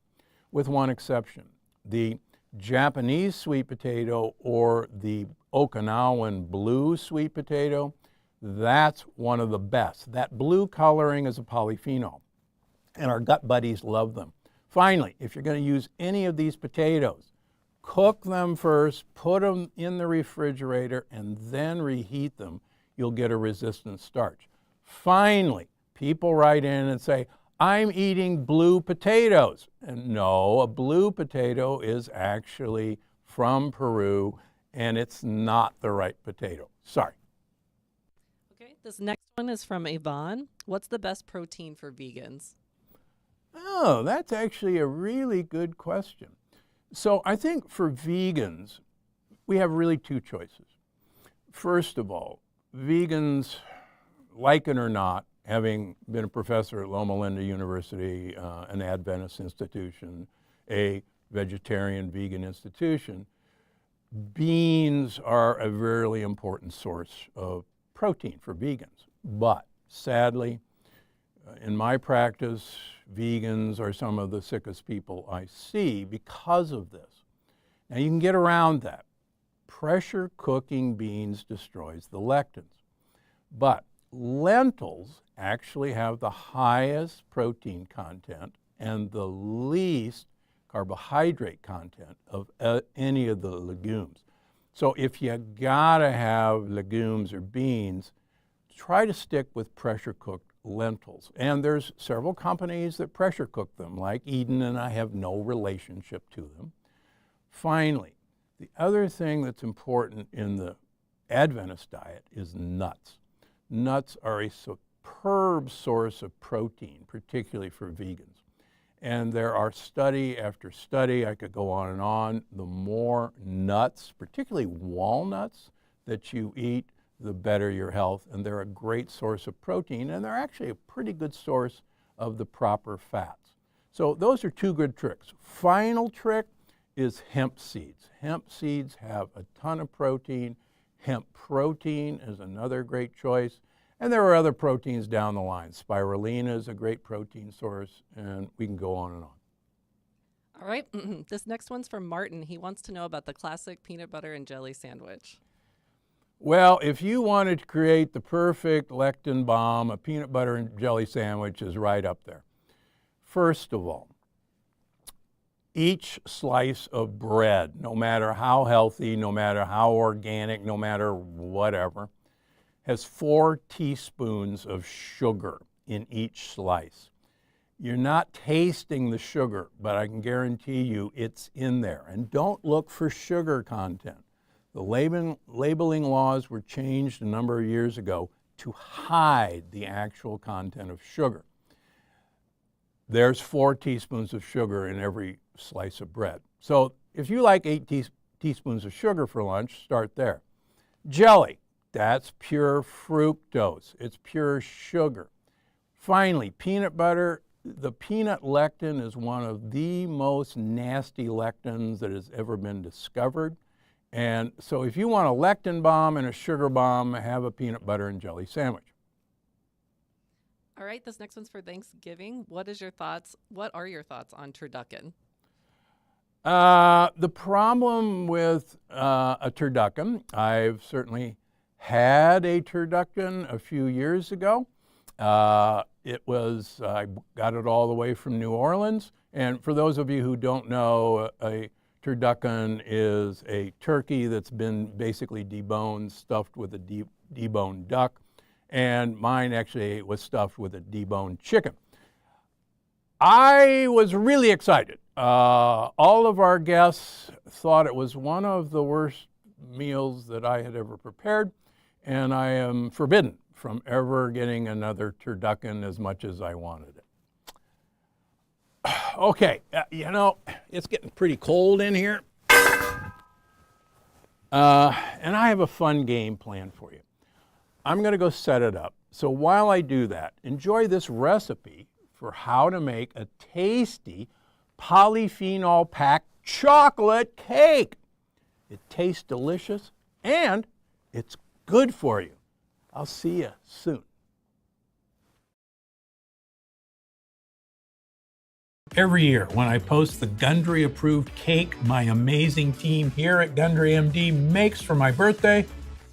with one exception. The Japanese sweet potato, or the Okinawan blue sweet potato, that's one of the best. That blue coloring is a polyphenol, and our gut buddies love them. Finally, if you're going to use any of these potatoes, cook them first, put them in the refrigerator, and then reheat them. You'll get a resistant starch. Finally, people write in and say, I'm eating blue potatoes. And no, a blue potato is actually from Peru, and it's not the right potato. Sorry. Okay, this next one is from Yvonne. What's the best protein for vegans? Oh, that's actually a really good question. So I think for vegans, we have really 2 choices. First of all, vegans, like it or not, having been a professor at Loma Linda University, an Adventist institution, a vegetarian vegan institution, beans are a really important source of protein for vegans. But sadly, in my practice, vegans are some of the sickest people I see because of this. Now, you can get around that. Pressure cooking beans destroys the lectins. But lentils actually have the highest protein content and the least carbohydrate content of any of the legumes. So if you gotta have legumes or beans, try to stick with pressure cooked lentils. And there's several companies that pressure cook them, like Eden, and I have no relationship to them. Finally, the other thing that's important in the Adventist diet is nuts. Nuts are a superb source of protein, particularly for vegans. And there are study after study, I could go on and on, the more nuts, particularly walnuts, that you eat, the better your health. And they're a great source of protein, and they're actually a pretty good source of the proper fats. So those are 2 good tricks. Final trick is hemp seeds. Hemp seeds have a ton of protein. Hemp protein is another great choice. And there are other proteins down the line. Spirulina is a great protein source, and we can go on and on. All right, this next one's from Martin. He wants to know about the classic peanut butter and jelly sandwich. Well, if you wanted to create the perfect lectin bomb, a peanut butter and jelly sandwich is right up there. First of all, each slice of bread, no matter how healthy, no matter how organic, no matter whatever, has 4 teaspoons of sugar in each slice. You're not tasting the sugar, but I can guarantee you it's in there. And don't look for sugar content. The labeling laws were changed a number of years ago to hide the actual content of sugar. There's 4 teaspoons of sugar in every slice of bread. So if you like 8 teaspoons of sugar for lunch, start there. Jelly, that's pure fructose. It's pure sugar. Finally, peanut butter. The peanut lectin is one of the most nasty lectins that has ever been discovered. And so if you want a lectin bomb and a sugar bomb, have a peanut butter and jelly sandwich. All right, this next one's for Thanksgiving. What are your thoughts on turducken? The problem with a turducken, I've certainly had a turducken a few years ago. I got it all the way from New Orleans. And for those of you who don't know, a turducken is a turkey that's been basically deboned, stuffed with a deboned duck, and mine actually was stuffed with a deboned chicken. I was really excited. All of our guests thought it was one of the worst meals that I had ever prepared, and I am forbidden from ever getting another turducken as much as I wanted it. Okay, you know, it's getting pretty cold in here. And I have a fun game planned for you. I'm going to go set it up. So while I do that, enjoy this recipe for how to make a tasty polyphenol packed chocolate cake. It tastes delicious and it's good for you. I'll see you soon. Every year when I post the Gundry approved cake my amazing team here at Gundry MD makes for my birthday,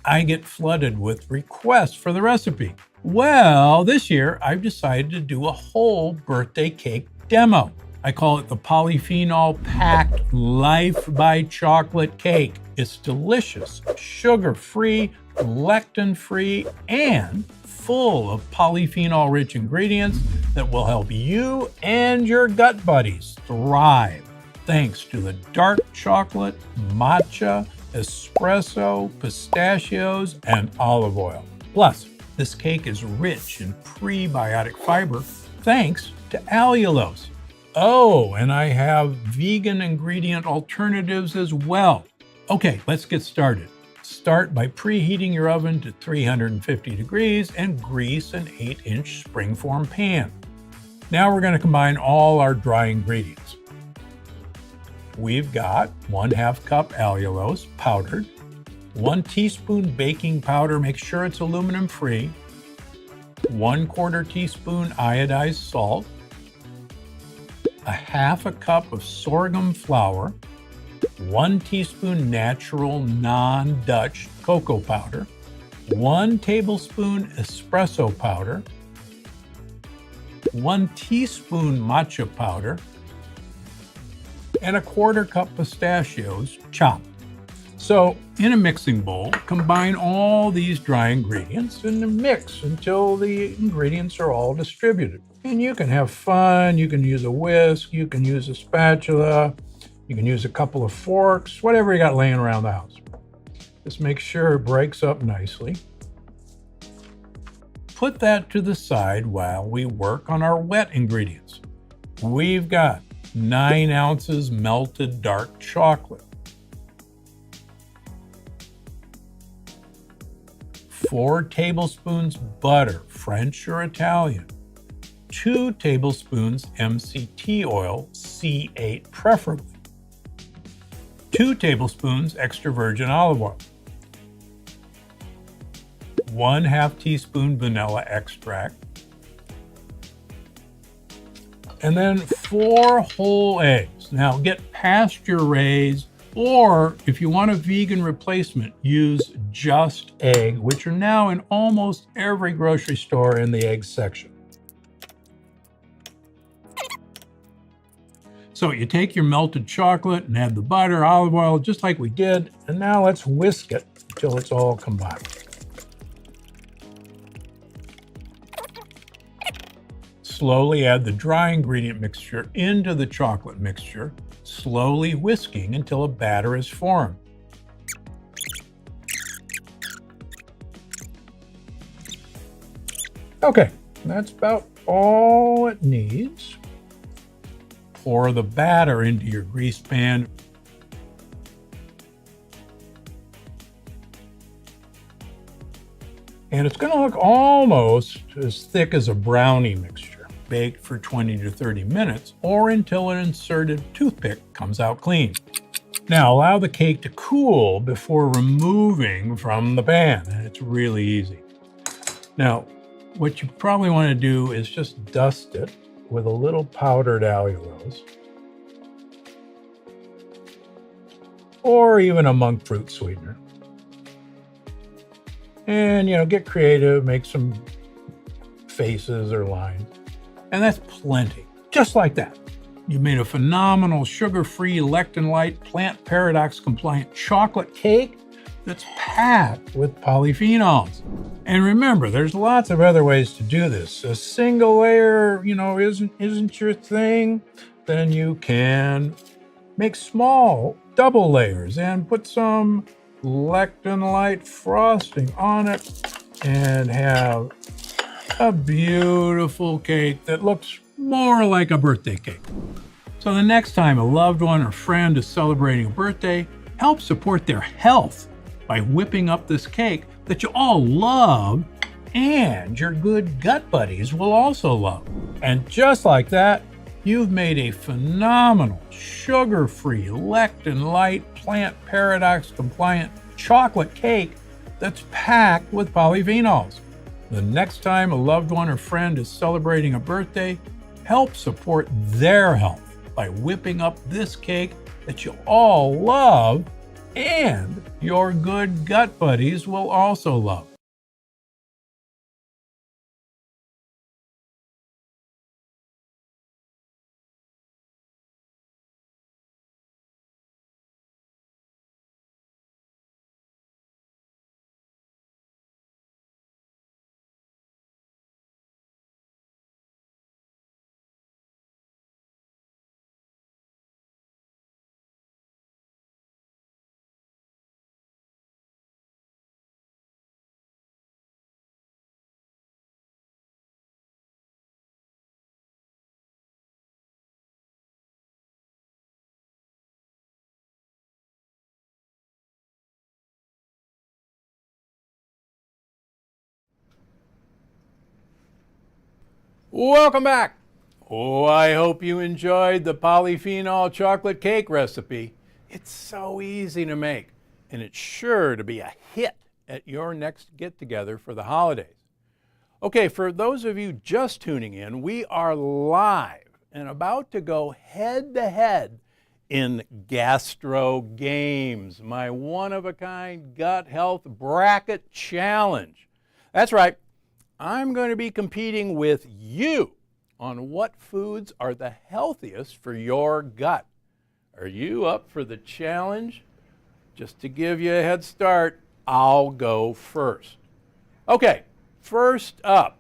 I get flooded with requests for the recipe. Well, this year I've decided to do a whole birthday cake demo. I call it the Polyphenol Packed Life by Chocolate Cake. It's delicious, sugar-free, lectin-free, and full of polyphenol-rich ingredients that will help you and your gut buddies thrive thanks to the dark chocolate, matcha, espresso, pistachios, and olive oil. Plus, this cake is rich in prebiotic fiber thanks to allulose. Oh, and I have vegan ingredient alternatives as well. Okay, let's get started. Start by preheating your oven to 350 degrees and grease an 8-inch springform pan. Now we're going to combine all our dry ingredients. We've got 1/2 cup allulose powdered, 1 teaspoon baking powder, make sure it's aluminum free, 1/4 teaspoon iodized salt, 1/2 cup of sorghum flour, 1 teaspoon natural non-Dutch cocoa powder, 1 tablespoon espresso powder, 1 teaspoon matcha powder, and 1/4 cup pistachios chopped. So in a mixing bowl, combine all these dry ingredients and mix until the ingredients are all distributed. And you can have fun, you can use a whisk, you can use a spatula, you can use a couple of forks, whatever you got laying around the house. Just make sure it breaks up nicely. Put that to the side while we work on our wet ingredients. We've got 9 ounces melted dark chocolate, 4 tablespoons butter, French or Italian, 2 tablespoons MCT oil, C8 preferably, 2 tablespoons extra virgin olive oil, 1/2 teaspoon vanilla extract, and then 4 whole eggs. Now get pasture-raised, or if you want a vegan replacement, use just egg, which are now in almost every grocery store in the egg section. So you take your melted chocolate and add the butter, olive oil, just like we did, and now let's whisk it until it's all combined. Slowly add the dry ingredient mixture into the chocolate mixture, slowly whisking until a batter is formed. Okay, that's about all it needs. Pour the batter into your greased pan. And it's going to look almost as thick as a brownie mixture. Baked for 20 to 30 minutes or until an inserted toothpick comes out clean. Now allow the cake to cool before removing from the pan. And it's really easy. Now, what you probably want to do is just dust it with a little powdered allulose or even a monk fruit sweetener. And, get creative, make some faces or lines. And that's plenty, just like that. You made a phenomenal sugar-free, lectin-light, plant paradox-compliant chocolate cake that's packed with polyphenols. And remember, there's lots of other ways to do this. A single layer, isn't your thing, then you can make small double layers and put some lectin-light frosting on it and have a beautiful cake that looks more like a birthday cake. So the next time a loved one or friend is celebrating a birthday, help support their health by whipping up this cake that you all love and your good gut buddies will also love. And just like that, you've made a phenomenal sugar-free, lectin-light, plant paradox-compliant chocolate cake that's packed with polyphenols. The next time a loved one or friend is celebrating a birthday, help support their health by whipping up this cake that you all love and your good gut buddies will also love. Welcome back. Oh, I hope you enjoyed the polyphenol chocolate cake recipe. It's so easy to make, and it's sure to be a hit at your next get-together for the holidays. Okay, for those of you just tuning in, we are live and about to go head-to-head in Gastro Games, my one-of-a-kind gut health bracket challenge. That's right. I'm going to be competing with you on what foods are the healthiest for your gut. Are you up for the challenge? Just to give you a head start, I'll go first. Okay, first up,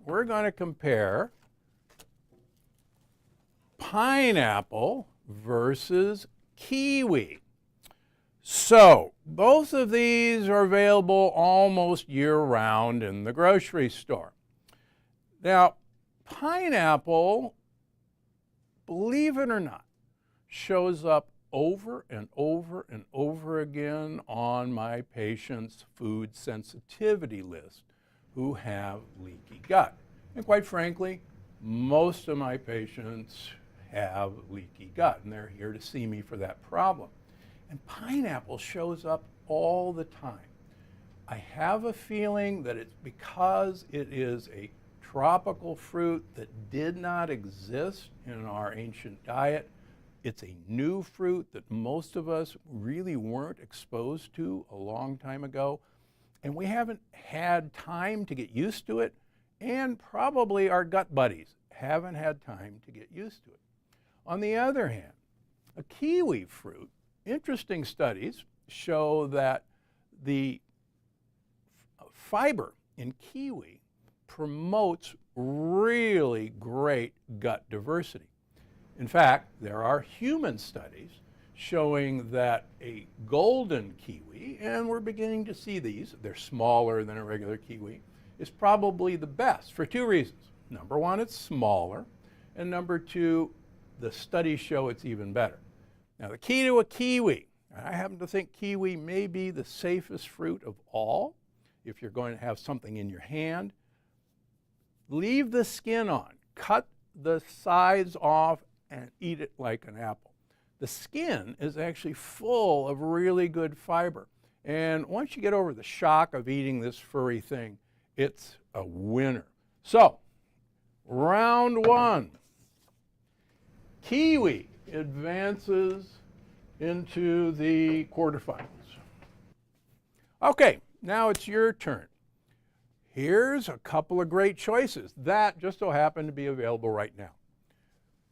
we're going to compare pineapple versus kiwi. So, both of these are available almost year-round in the grocery store. Now, pineapple, believe it or not, shows up over and over and over again on my patients' food sensitivity list who have leaky gut. And quite frankly, most of my patients have leaky gut, and they're here to see me for that problem. And pineapple shows up all the time. I have a feeling that it's because it is a tropical fruit that did not exist in our ancient diet. It's a new fruit that most of us really weren't exposed to a long time ago. And we haven't had time to get used to it, and probably our gut buddies haven't had time to get used to it. On the other hand, a kiwi fruit, interesting studies show that the fiber in kiwi promotes really great gut diversity. In fact, there are human studies showing that a golden kiwi, and we're beginning to see these, they're smaller than a regular kiwi, is probably the best for two reasons. Number one, it's smaller, and number two, the studies show it's even better. Now, the key to a kiwi, I happen to think kiwi may be the safest fruit of all if you're going to have something in your hand. Leave the skin on, cut the sides off, and eat it like an apple. The skin is actually full of really good fiber. And once you get over the shock of eating this furry thing, it's a winner. So, round one. Kiwi advances into the quarterfinals. Okay, now it's your turn. Here's a couple of great choices that just so happen to be available right now.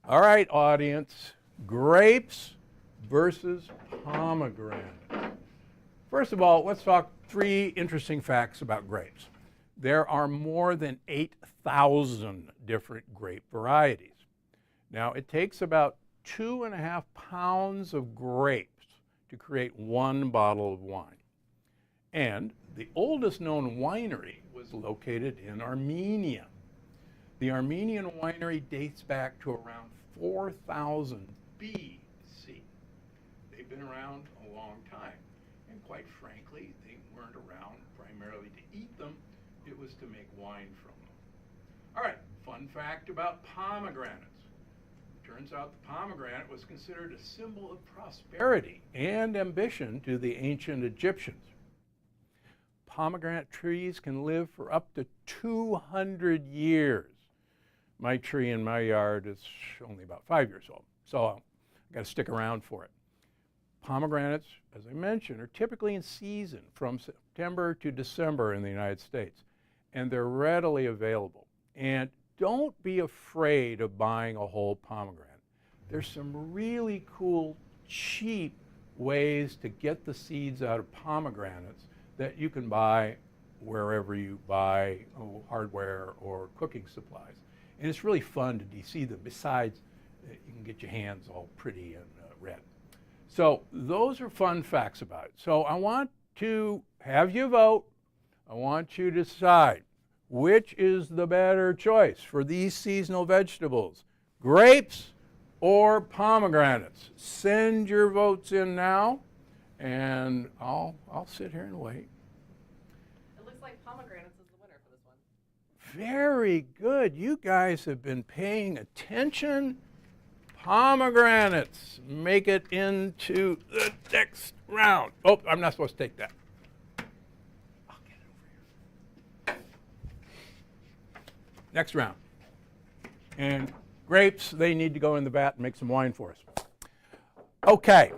All right, audience, grapes versus pomegranate. First of all, let's talk 3 interesting facts about grapes. There are more than 8,000 different grape varieties. Now, it takes about 2.5 pounds of grapes to create 1 bottle of wine. And the oldest known winery was located in Armenia. The Armenian winery dates back to around 4000 BC. They've been around a long time. And quite frankly, they weren't around primarily to eat them. It was to make wine from them. All right, fun fact about pomegranates. Turns out the pomegranate was considered a symbol of prosperity and ambition to the ancient Egyptians. Pomegranate trees can live for up to 200 years. My tree in my yard is only about 5 years old, so I got to stick around for it. Pomegranates, as I mentioned, are typically in season from September to December in the United States, and they're readily available. And don't be afraid of buying a whole pomegranate. There's some really cool, cheap ways to get the seeds out of pomegranates that you can buy wherever you buy hardware or cooking supplies. And it's really fun to see them. Besides, you can get your hands all pretty and red. So those are fun facts about it. So I want to have you vote. I want you to decide which is the better choice for these seasonal vegetables, grapes or pomegranates. Send your votes in now, and I'll sit here and wait. It looks like pomegranates is the winner for this one. Very good. You guys have been paying attention. Pomegranates make it into the next round. Oh, I'm not supposed to take that. I'll get it over here. Next round. And grapes, they need to go in the vat and make some wine for us. Okay,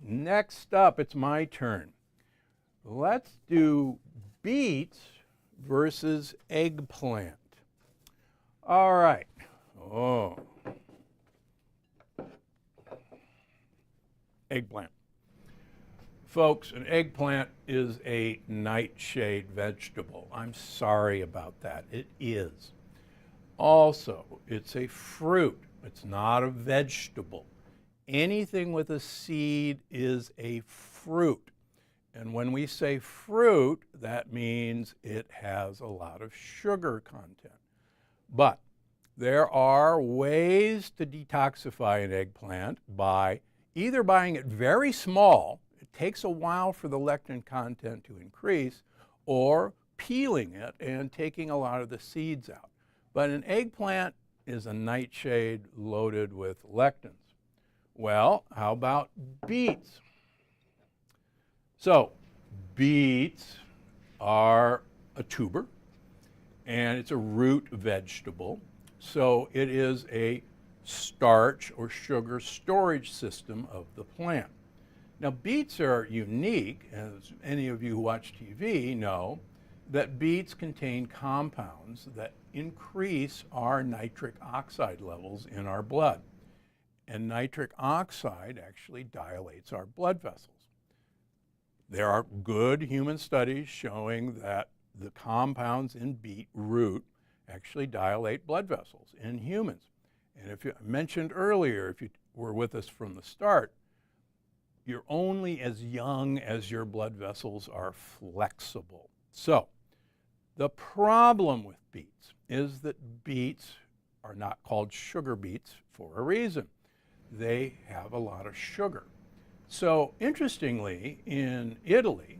next up, it's my turn. Let's do beets versus eggplant. All right. Oh. Eggplant. Folks, an eggplant is a nightshade vegetable. I'm sorry about that. It is. Also, it's a fruit. It's not a vegetable. Anything with a seed is a fruit. And when we say fruit, that means it has a lot of sugar content. But there are ways to detoxify an eggplant by either buying it very small, it takes a while for the lectin content to increase, or peeling it and taking a lot of the seeds out. But an eggplant is a nightshade loaded with lectins. Well, how about beets? So, beets are a tuber, and it's a root vegetable. So it is a starch or sugar storage system of the plant. Now, beets are unique, as any of you who watch TV know, that beets contain compounds that increase our nitric oxide levels in our blood. And nitric oxide actually dilates our blood vessels. There are good human studies showing that the compounds in beet root actually dilate blood vessels in humans. And if you mentioned earlier, if you were with us from the start, you're only as young as your blood vessels are flexible. So the problem with beets is that beets are not called sugar beets for a reason. They have a lot of sugar. So interestingly, in Italy,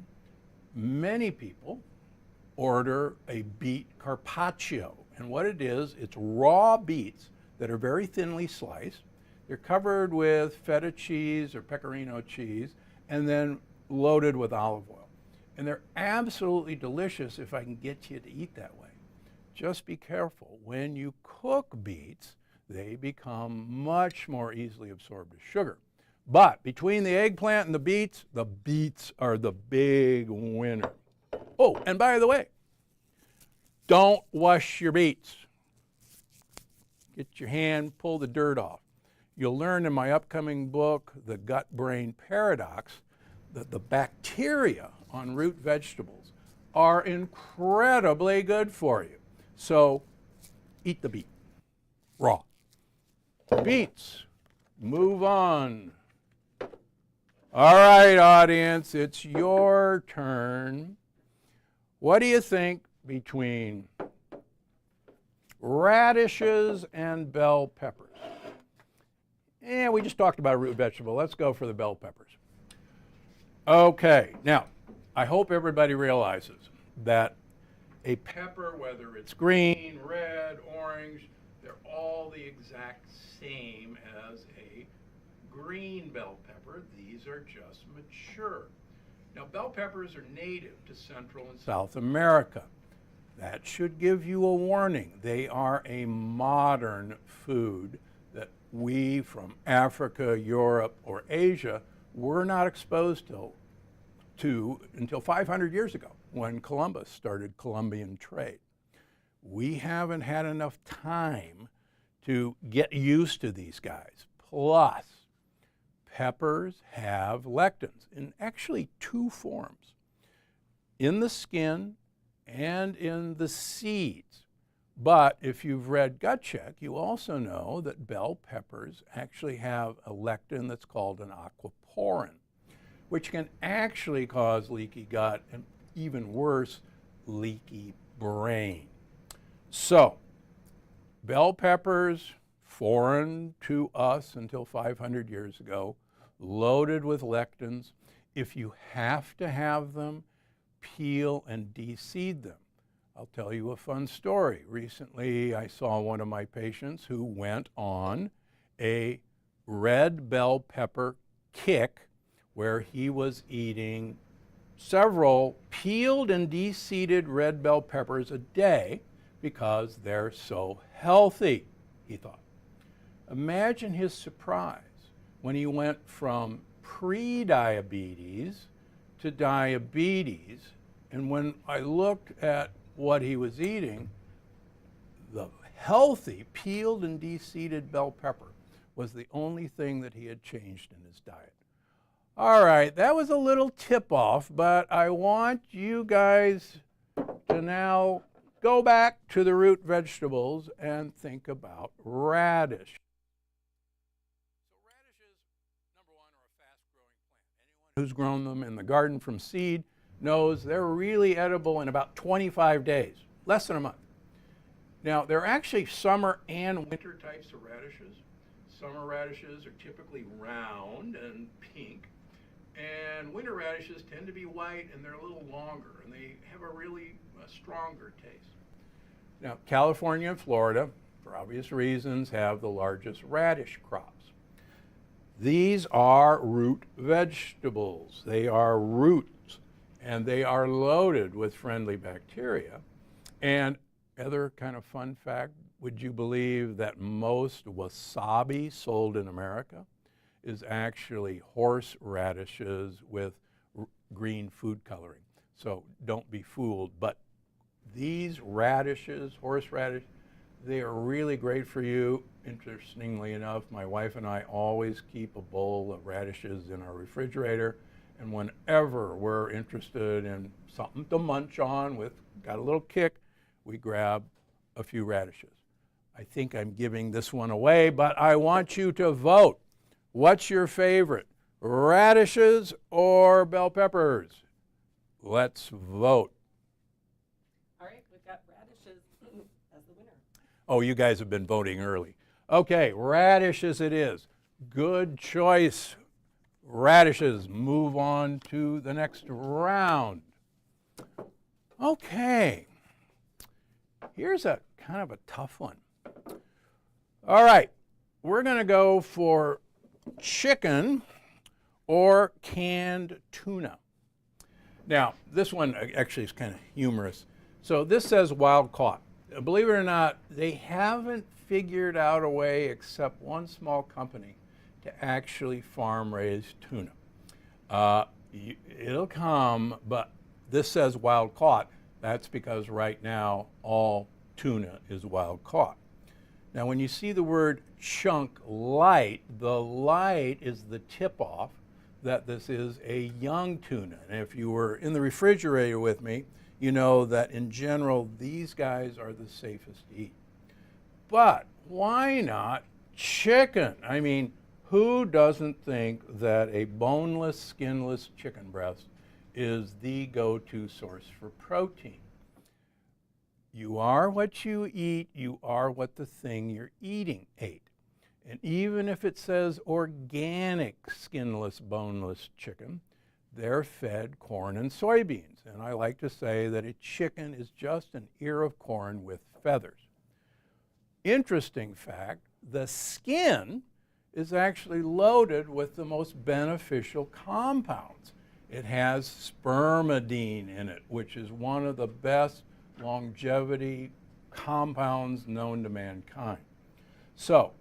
many people order a beet carpaccio. And what it is, it's raw beets that are very thinly sliced. They're covered with feta cheese or pecorino cheese and then loaded with olive oil. And they're absolutely delicious if I can get you to eat that way. Just be careful. When you cook beets, they become much more easily absorbed as sugar. But between the eggplant and the beets are the big winner. Oh, and by the way, don't wash your beets. Get your hand, pull the dirt off. You'll learn in my upcoming book, The Gut-Brain Paradox, that the bacteria on root vegetables are incredibly good for you. So eat the beet, raw. Beets, move on. All right, audience, it's your turn. What do you think between radishes and bell peppers? We just talked about a root vegetable. Let's go for the bell peppers. Okay, now, I hope everybody realizes that a pepper, whether it's green, red, orange, they're all the exact same as a green bell pepper. These are just mature. Now, bell peppers are native to Central and South America. That should give you a warning. They are a modern food that we from Africa, Europe, or Asia were not exposed to until 500 years ago when Columbus started Columbian trade. We haven't had enough time to get used to these guys. Plus, peppers have lectins in actually two forms, in the skin and in the seeds. But if you've read Gut Check, you also know that bell peppers actually have a lectin that's called an aquaporin, which can actually cause leaky gut and even worse, leaky brain. So, bell peppers, foreign to us until 500 years ago, loaded with lectins. If you have to have them, peel and de-seed them. I'll tell you a fun story. Recently, I saw one of my patients who went on a red bell pepper kick where he was eating several peeled and de-seeded red bell peppers a day because they're so healthy, he thought. Imagine his surprise when he went from pre-diabetes to diabetes, and when I looked at what he was eating, the healthy peeled and de-seeded bell pepper was the only thing that he had changed in his diet. All right, that was a little tip-off, but I want you guys to now go back to the root vegetables and think about radish. So radishes, number one, are a fast-growing plant. Anyone who's grown them in the garden from seed knows they're really edible in about 25 days, less than a month. Now, there are actually summer and winter types of radishes. Summer radishes are typically round and pink, and winter radishes tend to be white and they're a little longer and they have a really stronger taste. Now, California and Florida, for obvious reasons, have the largest radish crops. These are root vegetables. They are roots, and they are loaded with friendly bacteria. And other kind of fun fact, would you believe that most wasabi sold in America is actually horseradishes with green food coloring? So don't be fooled. But these radishes, horseradish, they are really great for you. Interestingly enough, my wife and I always keep a bowl of radishes in our refrigerator. And whenever we're interested in something to munch on with, got a little kick, we grab a few radishes. I think I'm giving this one away, but I want you to vote. What's your favorite, radishes or bell peppers? Let's vote. All right, we've got radishes as the winner. Oh, you guys have been voting early. Okay, radishes it is. Good choice. Radishes. Move on to the next round. Okay. Here's a kind of a tough one. All right, we're going to go for chicken or canned tuna. Now, this one actually is kind of humorous. So this says wild caught. Believe it or not, they haven't figured out a way, except one small company, to actually farm raise tuna. It'll come, but this says wild caught. That's because right now all tuna is wild caught. Now, when you see the word chunk light, the light is the tip-off that this is a young tuna. And if you were in the refrigerator with me, you know that in general, these guys are the safest to eat. But why not chicken? I mean, who doesn't think that a boneless, skinless chicken breast is the go-to source for protein? You are what you eat, you are what the thing you're eating ate. And even if it says organic, skinless, boneless chicken, they're fed corn and soybeans. And I like to say that a chicken is just an ear of corn with feathers. Interesting fact, the skin is actually loaded with the most beneficial compounds. It has spermidine in it, which is one of the best longevity compounds known to mankind. So,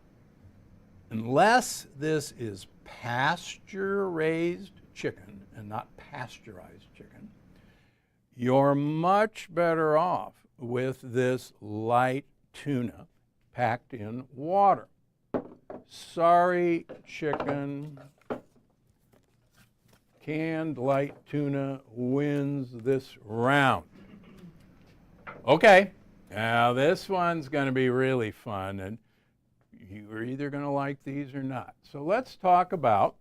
unless this is pasture-raised chicken and not pasteurized chicken, you're much better off with this light tuna packed in water. Sorry, chicken. Canned light tuna wins this round. Okay, now this one's going to be really fun, and you are either going to like these or not. So let's talk about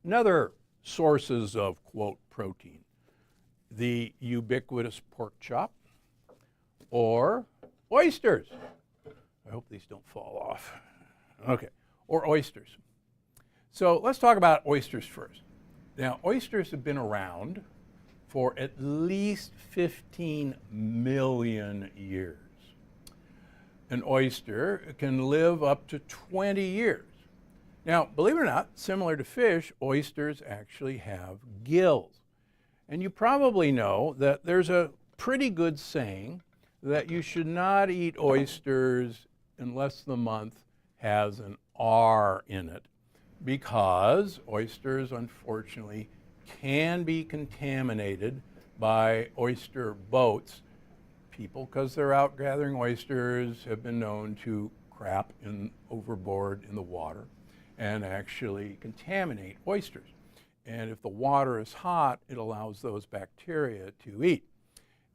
another sources of, quote, protein. The ubiquitous pork chop or oysters. I hope these don't fall off. Okay, or oysters. So let's talk about oysters first. Now, oysters have been around for at least 15 million years. An oyster can live up to 20 years. Now, believe it or not, similar to fish, oysters actually have gills. And you probably know that there's a pretty good saying that you should not eat oysters unless the month has an R in it, because oysters, unfortunately, can be contaminated by oyster boats. People, because they're out gathering oysters, have been known to crap overboard in the water and actually contaminate oysters. And if the water is hot, it allows those bacteria to eat.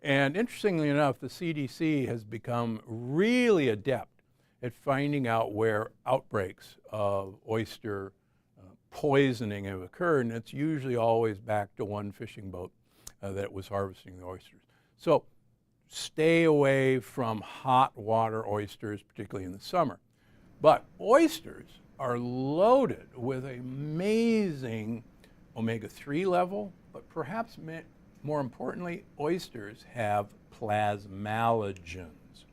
And interestingly enough, the CDC has become really adept at finding out where outbreaks of oyster poisoning have occurred, and it's usually always back to one fishing boat that was harvesting the oysters. So stay away from hot water oysters, particularly in the summer. But oysters are loaded with amazing omega-3 level, but perhaps more importantly, oysters have plasmalogens.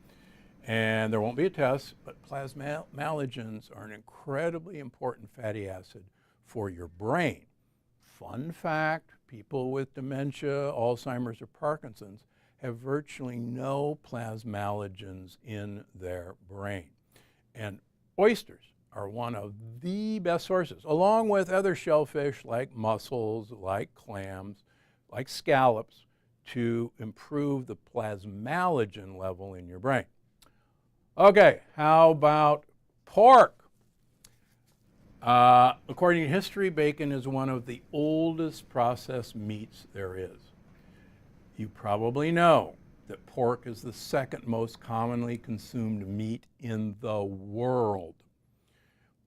And there won't be a test, but plasmalogens are an incredibly important fatty acid for your brain. Fun fact, people with dementia, Alzheimer's, or Parkinson's have virtually no plasmalogens in their brain. And oysters are one of the best sources, along with other shellfish like mussels, like clams, like scallops, to improve the plasmalogen level in your brain. Okay, how about pork? According to history, bacon is one of the oldest processed meats there is. You probably know that pork is the second most commonly consumed meat in the world.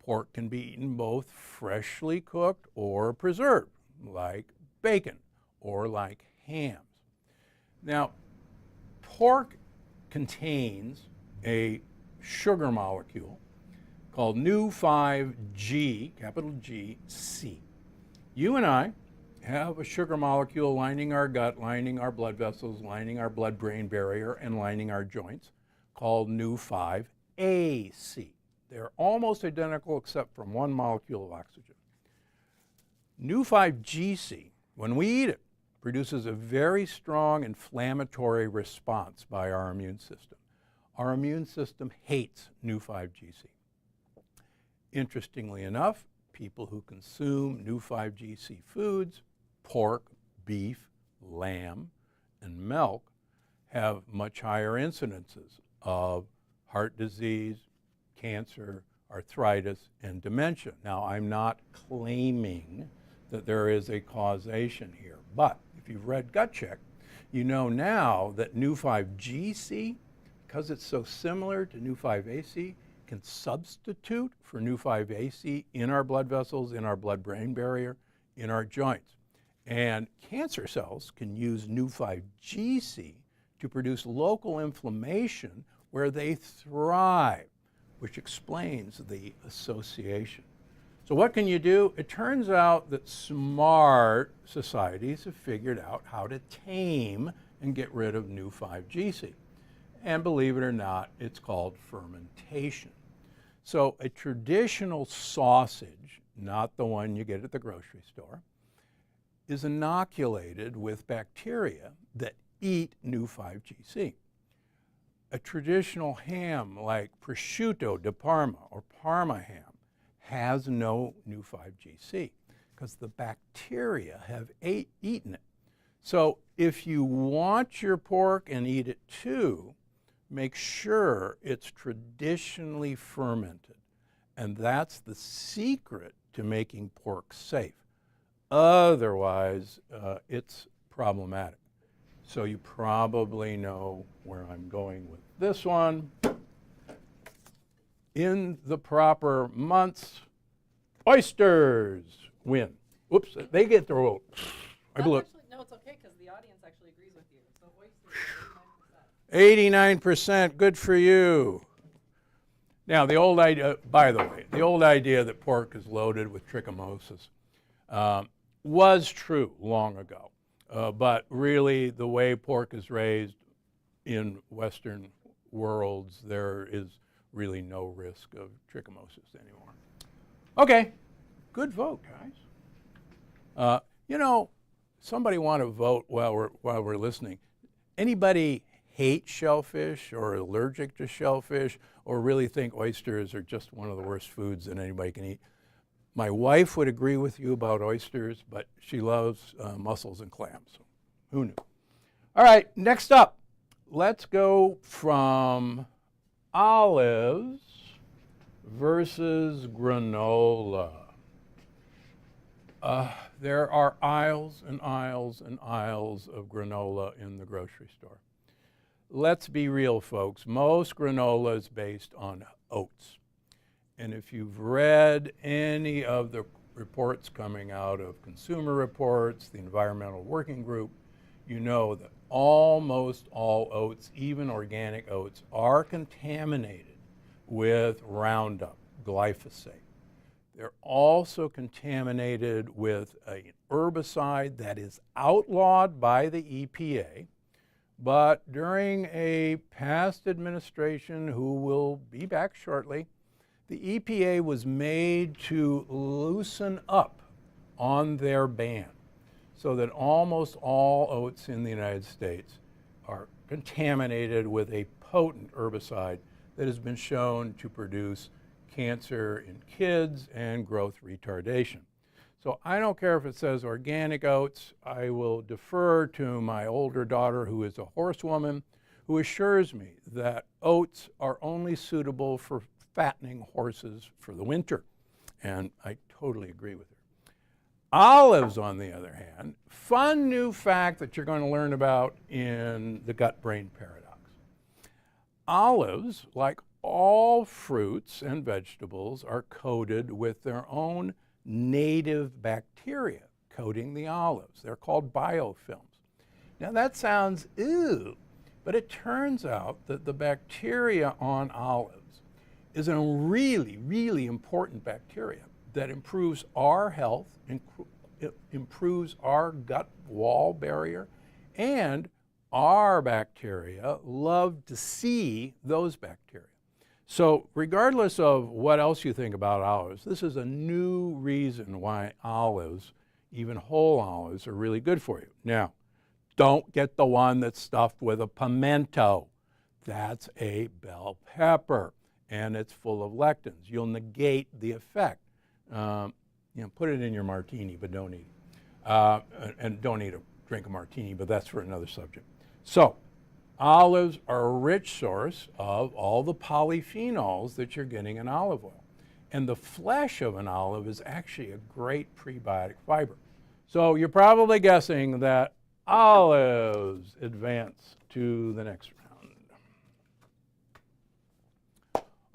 Pork can be eaten both freshly cooked or preserved, like bacon or like hams. Now, pork contains a sugar molecule called Nu-5G, capital G, C. You and I have a sugar molecule lining our gut, lining our blood vessels, lining our blood-brain barrier, and lining our joints, called Nu-5AC. They're almost identical except from one molecule of oxygen. Nu-5GC, when we eat it, produces a very strong inflammatory response by our immune system. Our immune system hates Nu-5GC. Interestingly enough, people who consume Nu-5GC foods, pork, beef, lamb, and milk, have much higher incidences of heart disease, cancer, arthritis, and dementia. Now, I'm not claiming that there is a causation here, but if you've read Gut Check, you know now that Nu5GC, because it's so similar to Nu5AC, can substitute for Nu5AC in our blood vessels, in our blood-brain barrier, in our joints. And cancer cells can use Nu5GC to produce local inflammation where they thrive, which explains the association. So what can you do? It turns out that smart societies have figured out how to tame and get rid of Nu5GC. And believe it or not, it's called fermentation. So a traditional sausage, not the one you get at the grocery store, is inoculated with bacteria that eat Nu5GC. A traditional ham like prosciutto di Parma or Parma ham has no Nu5GC because the bacteria have eaten it. So if you want your pork and eat it too, make sure it's traditionally fermented. And that's the secret to making pork safe. Otherwise, it's problematic. So you probably know where I'm going with this one. In the proper months, oysters win. Oops, they get their vote. I blew it. No, it's okay because the audience actually agrees with you. So oysters, 89%, good for you. Now, the old idea, by the way, the old idea that pork is loaded with trichomonas was true long ago. But really, the way pork is raised in Western worlds, there is really no risk of trichomonas anymore. Okay, good vote, guys. You know, somebody want to vote while we're listening. Anybody hate shellfish or allergic to shellfish or really think oysters are just one of the worst foods that anybody can eat? My wife would agree with you about oysters, but she loves mussels and clams. So who knew? All right, next up, let's go from olives versus granola. There are aisles and aisles and aisles of granola in the grocery store. Let's be real, folks. Most granola is based on oats. And if you've read any of the reports coming out of Consumer Reports, the Environmental Working Group, you know that almost all oats, even organic oats, are contaminated with Roundup, glyphosate. They're also contaminated with an herbicide that is outlawed by the EPA, but during a past administration who will be back shortly, the EPA was made to loosen up on their ban so that almost all oats in the United States are contaminated with a potent herbicide that has been shown to produce cancer in kids and growth retardation. So I don't care if it says organic oats. I will defer to my older daughter, who is a horsewoman, who assures me that oats are only suitable for fattening horses for the winter. And I totally agree with her. Olives, on the other hand, fun new fact that you're going to learn about in the gut-brain paradox. Olives, like all fruits and vegetables, are coated with their own native bacteria coating the olives. They're called biofilms. Now that sounds ew, but it turns out that the bacteria on olives is a really, really important bacteria that improves our health, it improves our gut wall barrier, and our bacteria love to see those bacteria. So regardless of what else you think about olives, this is a new reason why olives, even whole olives, are really good for you. Now, don't get the one that's stuffed with a pimento. That's a bell pepper, and it's full of lectins. You'll negate the effect. Put it in your martini, but don't eat it. And don't drink a martini, but that's for another subject. So, Olives are a rich source of all the polyphenols that you're getting in olive oil. And the flesh of an olive is actually a great prebiotic fiber. So you're probably guessing that olives advance to the next round.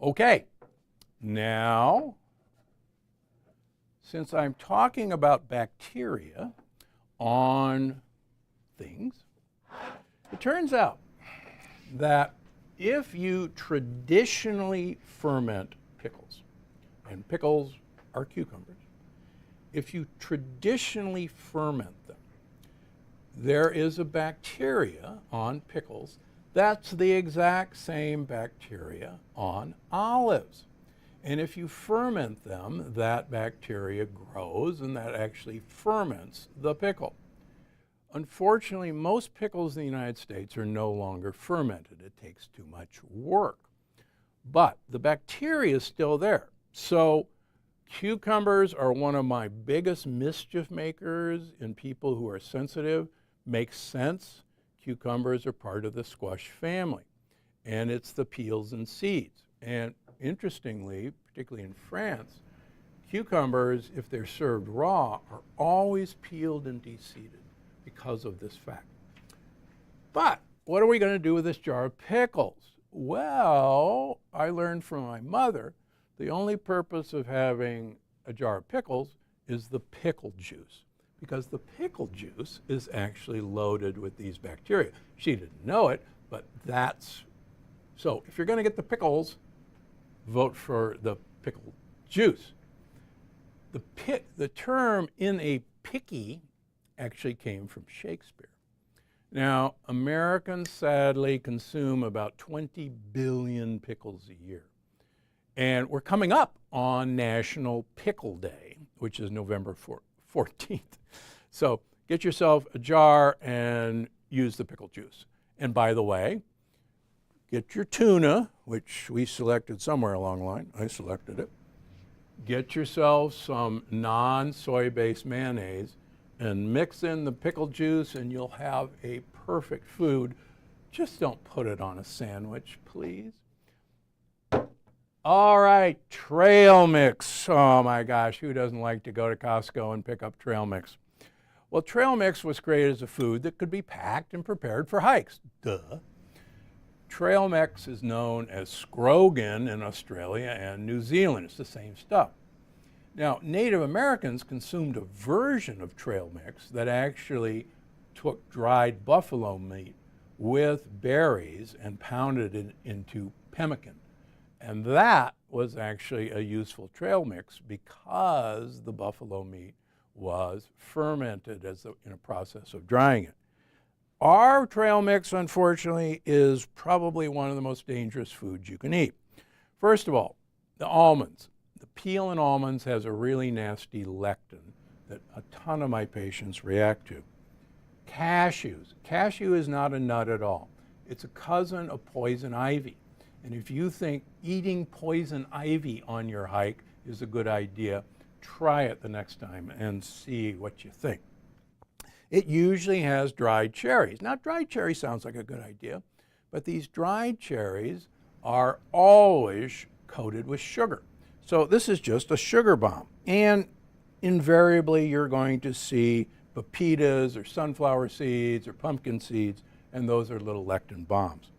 Okay, now, since I'm talking about bacteria on things, it turns out that if you traditionally ferment pickles, and pickles are cucumbers, if you traditionally ferment them, there is a bacteria on pickles that's the exact same bacteria on olives. And if you ferment them, that bacteria grows and that actually ferments the pickle. Unfortunately, most pickles in the United States are no longer fermented. It takes too much work. But the bacteria is still there. So cucumbers are one of my biggest mischief makers in people who are sensitive. Makes sense. Cucumbers are part of the squash family. And it's the peels and seeds. And interestingly, particularly in France, cucumbers, if they're served raw, are always peeled and de-seeded because of this fact. But what are we going to do with this jar of pickles? Well, I learned from my mother the only purpose of having a jar of pickles is the pickle juice, because the pickle juice is actually loaded with these bacteria. She didn't know it, but that's so. If you're going to get the pickles, vote for the pickle juice. The term in a picky actually came from Shakespeare. Now, Americans sadly consume about 20 billion pickles a year. And we're coming up on National Pickle Day, which is November 14th. So get yourself a jar and use the pickle juice. And by the way, get your tuna, which we selected somewhere along the line. I selected it. Get yourself some non-soy-based mayonnaise and mix in the pickle juice and you'll have a perfect food. Just don't put it on a sandwich, please. All right, trail mix. Oh my gosh, who doesn't like to go to Costco and pick up trail mix? Well, trail mix was created as a food that could be packed and prepared for hikes. Duh. Trail mix is known as scrogan in Australia and New Zealand. It's the same stuff. Now, Native Americans consumed a version of trail mix that actually took dried buffalo meat with berries and pounded it into pemmican. And that was actually a useful trail mix because the buffalo meat was fermented in a process of drying it. Our trail mix, unfortunately, is probably one of the most dangerous foods you can eat. First of all, the almonds. The peel in almonds has a really nasty lectin that a ton of my patients react to. Cashews. Cashew is not a nut at all. It's a cousin of poison ivy. And if you think eating poison ivy on your hike is a good idea, try it the next time and see what you think. It usually has dried cherries. Now, dried cherry sounds like a good idea, but these dried cherries are always coated with sugar. So this is just a sugar bomb. And invariably, you're going to see pepitas or sunflower seeds or pumpkin seeds, and those are little lectin bombs.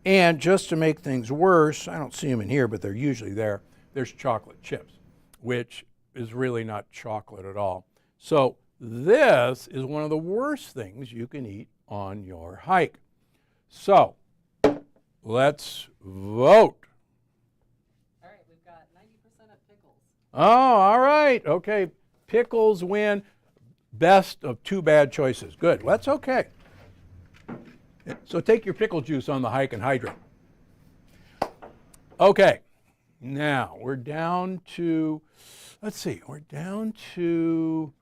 And just to make things worse, I don't see them in here, but they're usually there, there's chocolate chips, which is really not chocolate at all. So this is one of the worst things you can eat on your hike. So let's vote. All right, we've got 90% of pickles. Oh, all right. Okay, pickles win. Best of two bad choices. Good. Well, that's okay. So take your pickle juice on the hike and hydrate. Okay, now we're down to, let's see, we're down to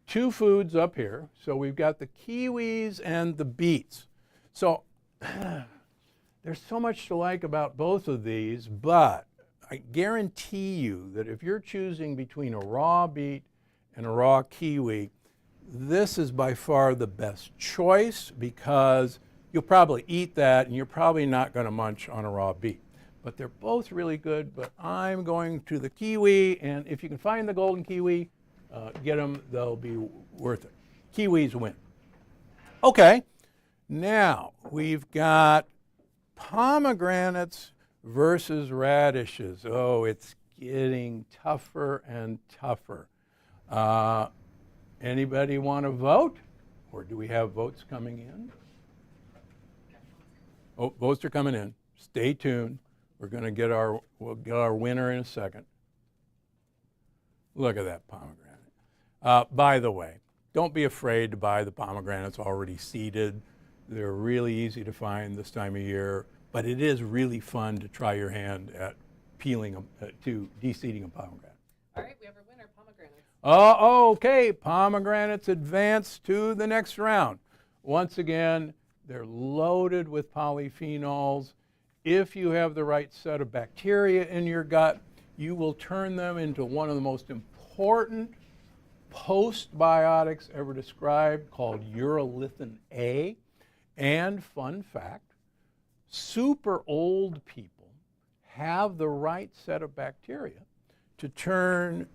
two foods up here. So we've got the kiwis and the beets. So there's so much to like about both of these, but I guarantee you that if you're choosing between a raw beet and a raw kiwi, this is by far the best choice because you'll probably eat that, and you're probably not going to munch on a raw beet. But they're both really good, but I'm going to the kiwi, and if you can find the golden kiwi, get them, they'll be worth it. Kiwis win. Okay, now we've got pomegranates versus radishes. Oh, it's getting tougher and tougher. Anybody want to vote? Or do we have votes coming in? Oh, votes are coming in. Stay tuned. We'll get our winner in a second. Look at that pomegranate. By the way, don't be afraid to buy the pomegranates already seeded. They're really easy to find this time of year, but it is really fun to try your hand at peeling them, to de-seeding a pomegranate. All right, we have our winner, pomegranates. Okay, pomegranates advance to the next round. Once again, they're loaded with polyphenols. If you have the right set of bacteria in your gut, you will turn them into one of the most important postbiotics ever described, called urolithin A. And fun fact, super old people have the right set of bacteria to turn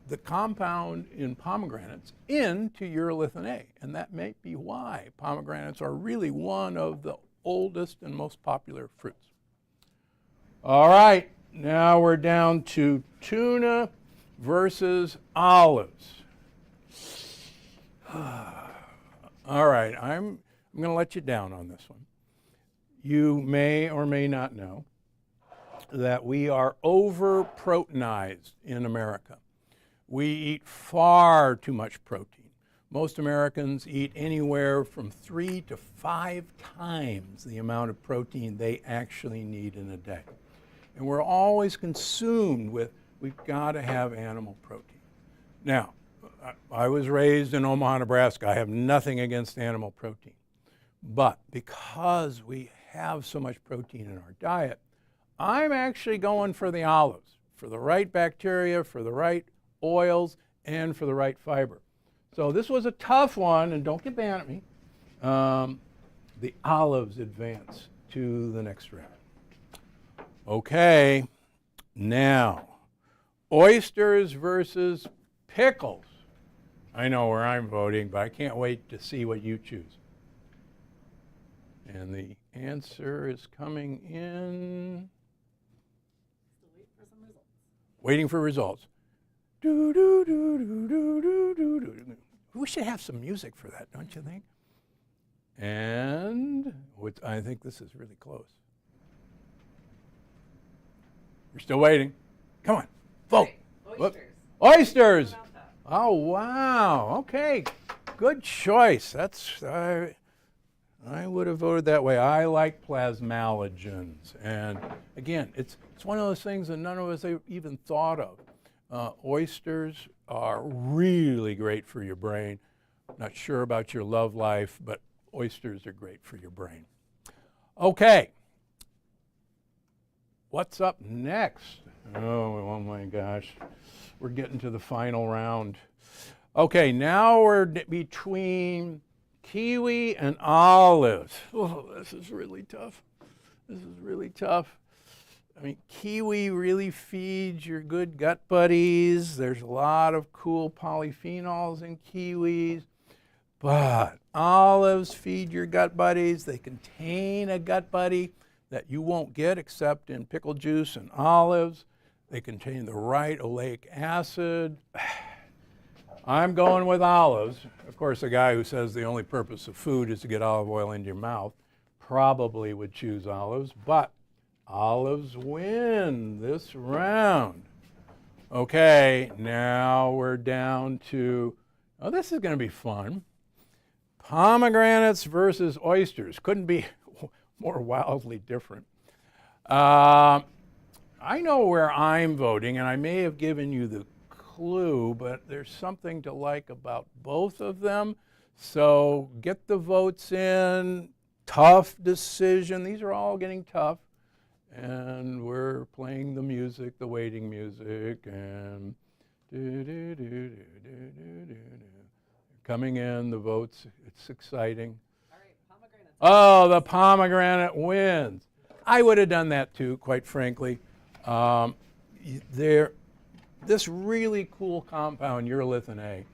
the compound in pomegranates into urolithin A. And that may be why pomegranates are really one of the oldest and most popular fruits. All right, now we're down to tuna versus olives. All right, I'm going to let you down on this one. You may or may not know that we are over-proteinized in America. We eat far too much protein. Most Americans eat anywhere from 3 to 5 times the amount of protein they actually need in a day. And we're always consumed with, we've got to have animal protein. Now, I was raised in Omaha, Nebraska. I have nothing against animal protein. But because we have so much protein in our diet, I'm actually going for the olives, for the right bacteria, for the right oils, and for the right fiber. So this was a tough one, and don't get mad at me. The olives advance to the next round. Okay, now, oysters versus pickles. I know where I'm voting, but I can't wait to see what you choose. And the answer is coming in. Still wait for some results. Waiting for results. Do, do, do, do, do, do, do, do. We should have some music for that, don't you think? And I think this is really close. We're still waiting. Come on, vote. Right. Oysters. Oysters. Oh, wow. Okay, good choice. I would have voted that way. I like plasmalogens. And again, it's one of those things that none of us even thought of. Oysters are really great for your brain. Not sure about your love life, but oysters are great for your brain. Okay. What's up next? Oh my gosh. We're getting to the final round. Okay, now we're between kiwi and olives. Oh, this is really tough. This is really tough. I mean, kiwi really feeds your good gut buddies. There's a lot of cool polyphenols in kiwis. But olives feed your gut buddies. They contain a gut buddy that you won't get except in pickle juice and olives. They contain the right oleic acid. I'm going with olives. Of course, a guy who says the only purpose of food is to get olive oil into your mouth probably would choose olives, but olives win this round. Okay, now we're down to, oh, this is going to be fun. Pomegranates versus oysters. Couldn't be more wildly different. I know where I'm voting, and I may have given you the clue, but there's something to like about both of them. So get the votes in. Tough decision. These are all getting tough. And we're playing the music, the waiting music, and coming in, the votes. It's exciting. All right, Oh, the pomegranate wins. I would have done that too, quite frankly. This really cool compound, urolithin A,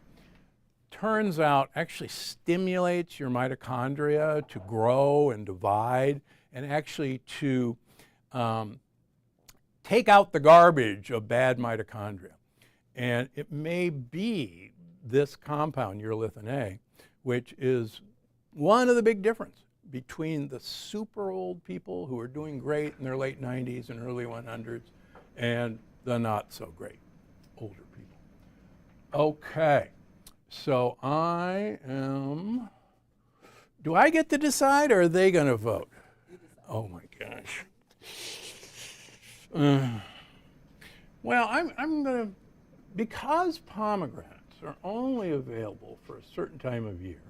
turns out actually stimulates your mitochondria to grow and divide and actually to take out the garbage of bad mitochondria. And it may be this compound, urolithin A, which is one of the big differences between the super old people who are doing great in their late 90s and early 100s and the not so great older people. Okay, so do I get to decide or are they going to vote? Oh my gosh. Well, I'm going to, because pomegranates are only available for a certain time of year,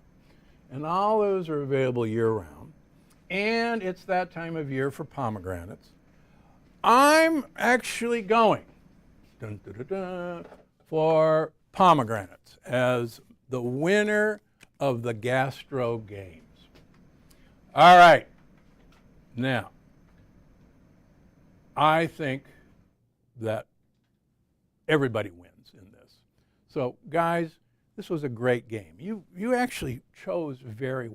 and olives are available year-round, and it's that time of year for pomegranates, I'm actually going for pomegranates as the winner of the Gastro games. All right. Now, I think that everybody wins in this. So, guys, this was a great game. You actually chose very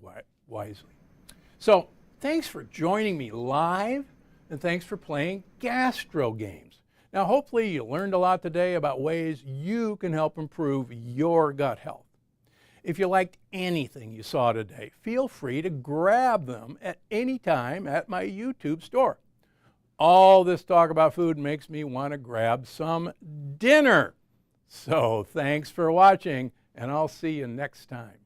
wisely. So, thanks for joining me live, and thanks for playing Gastro games. Now, hopefully you learned a lot today about ways you can help improve your gut health. If you liked anything you saw today, feel free to grab them at any time at my YouTube store. All this talk about food makes me want to grab some dinner. So thanks for watching, and I'll see you next time.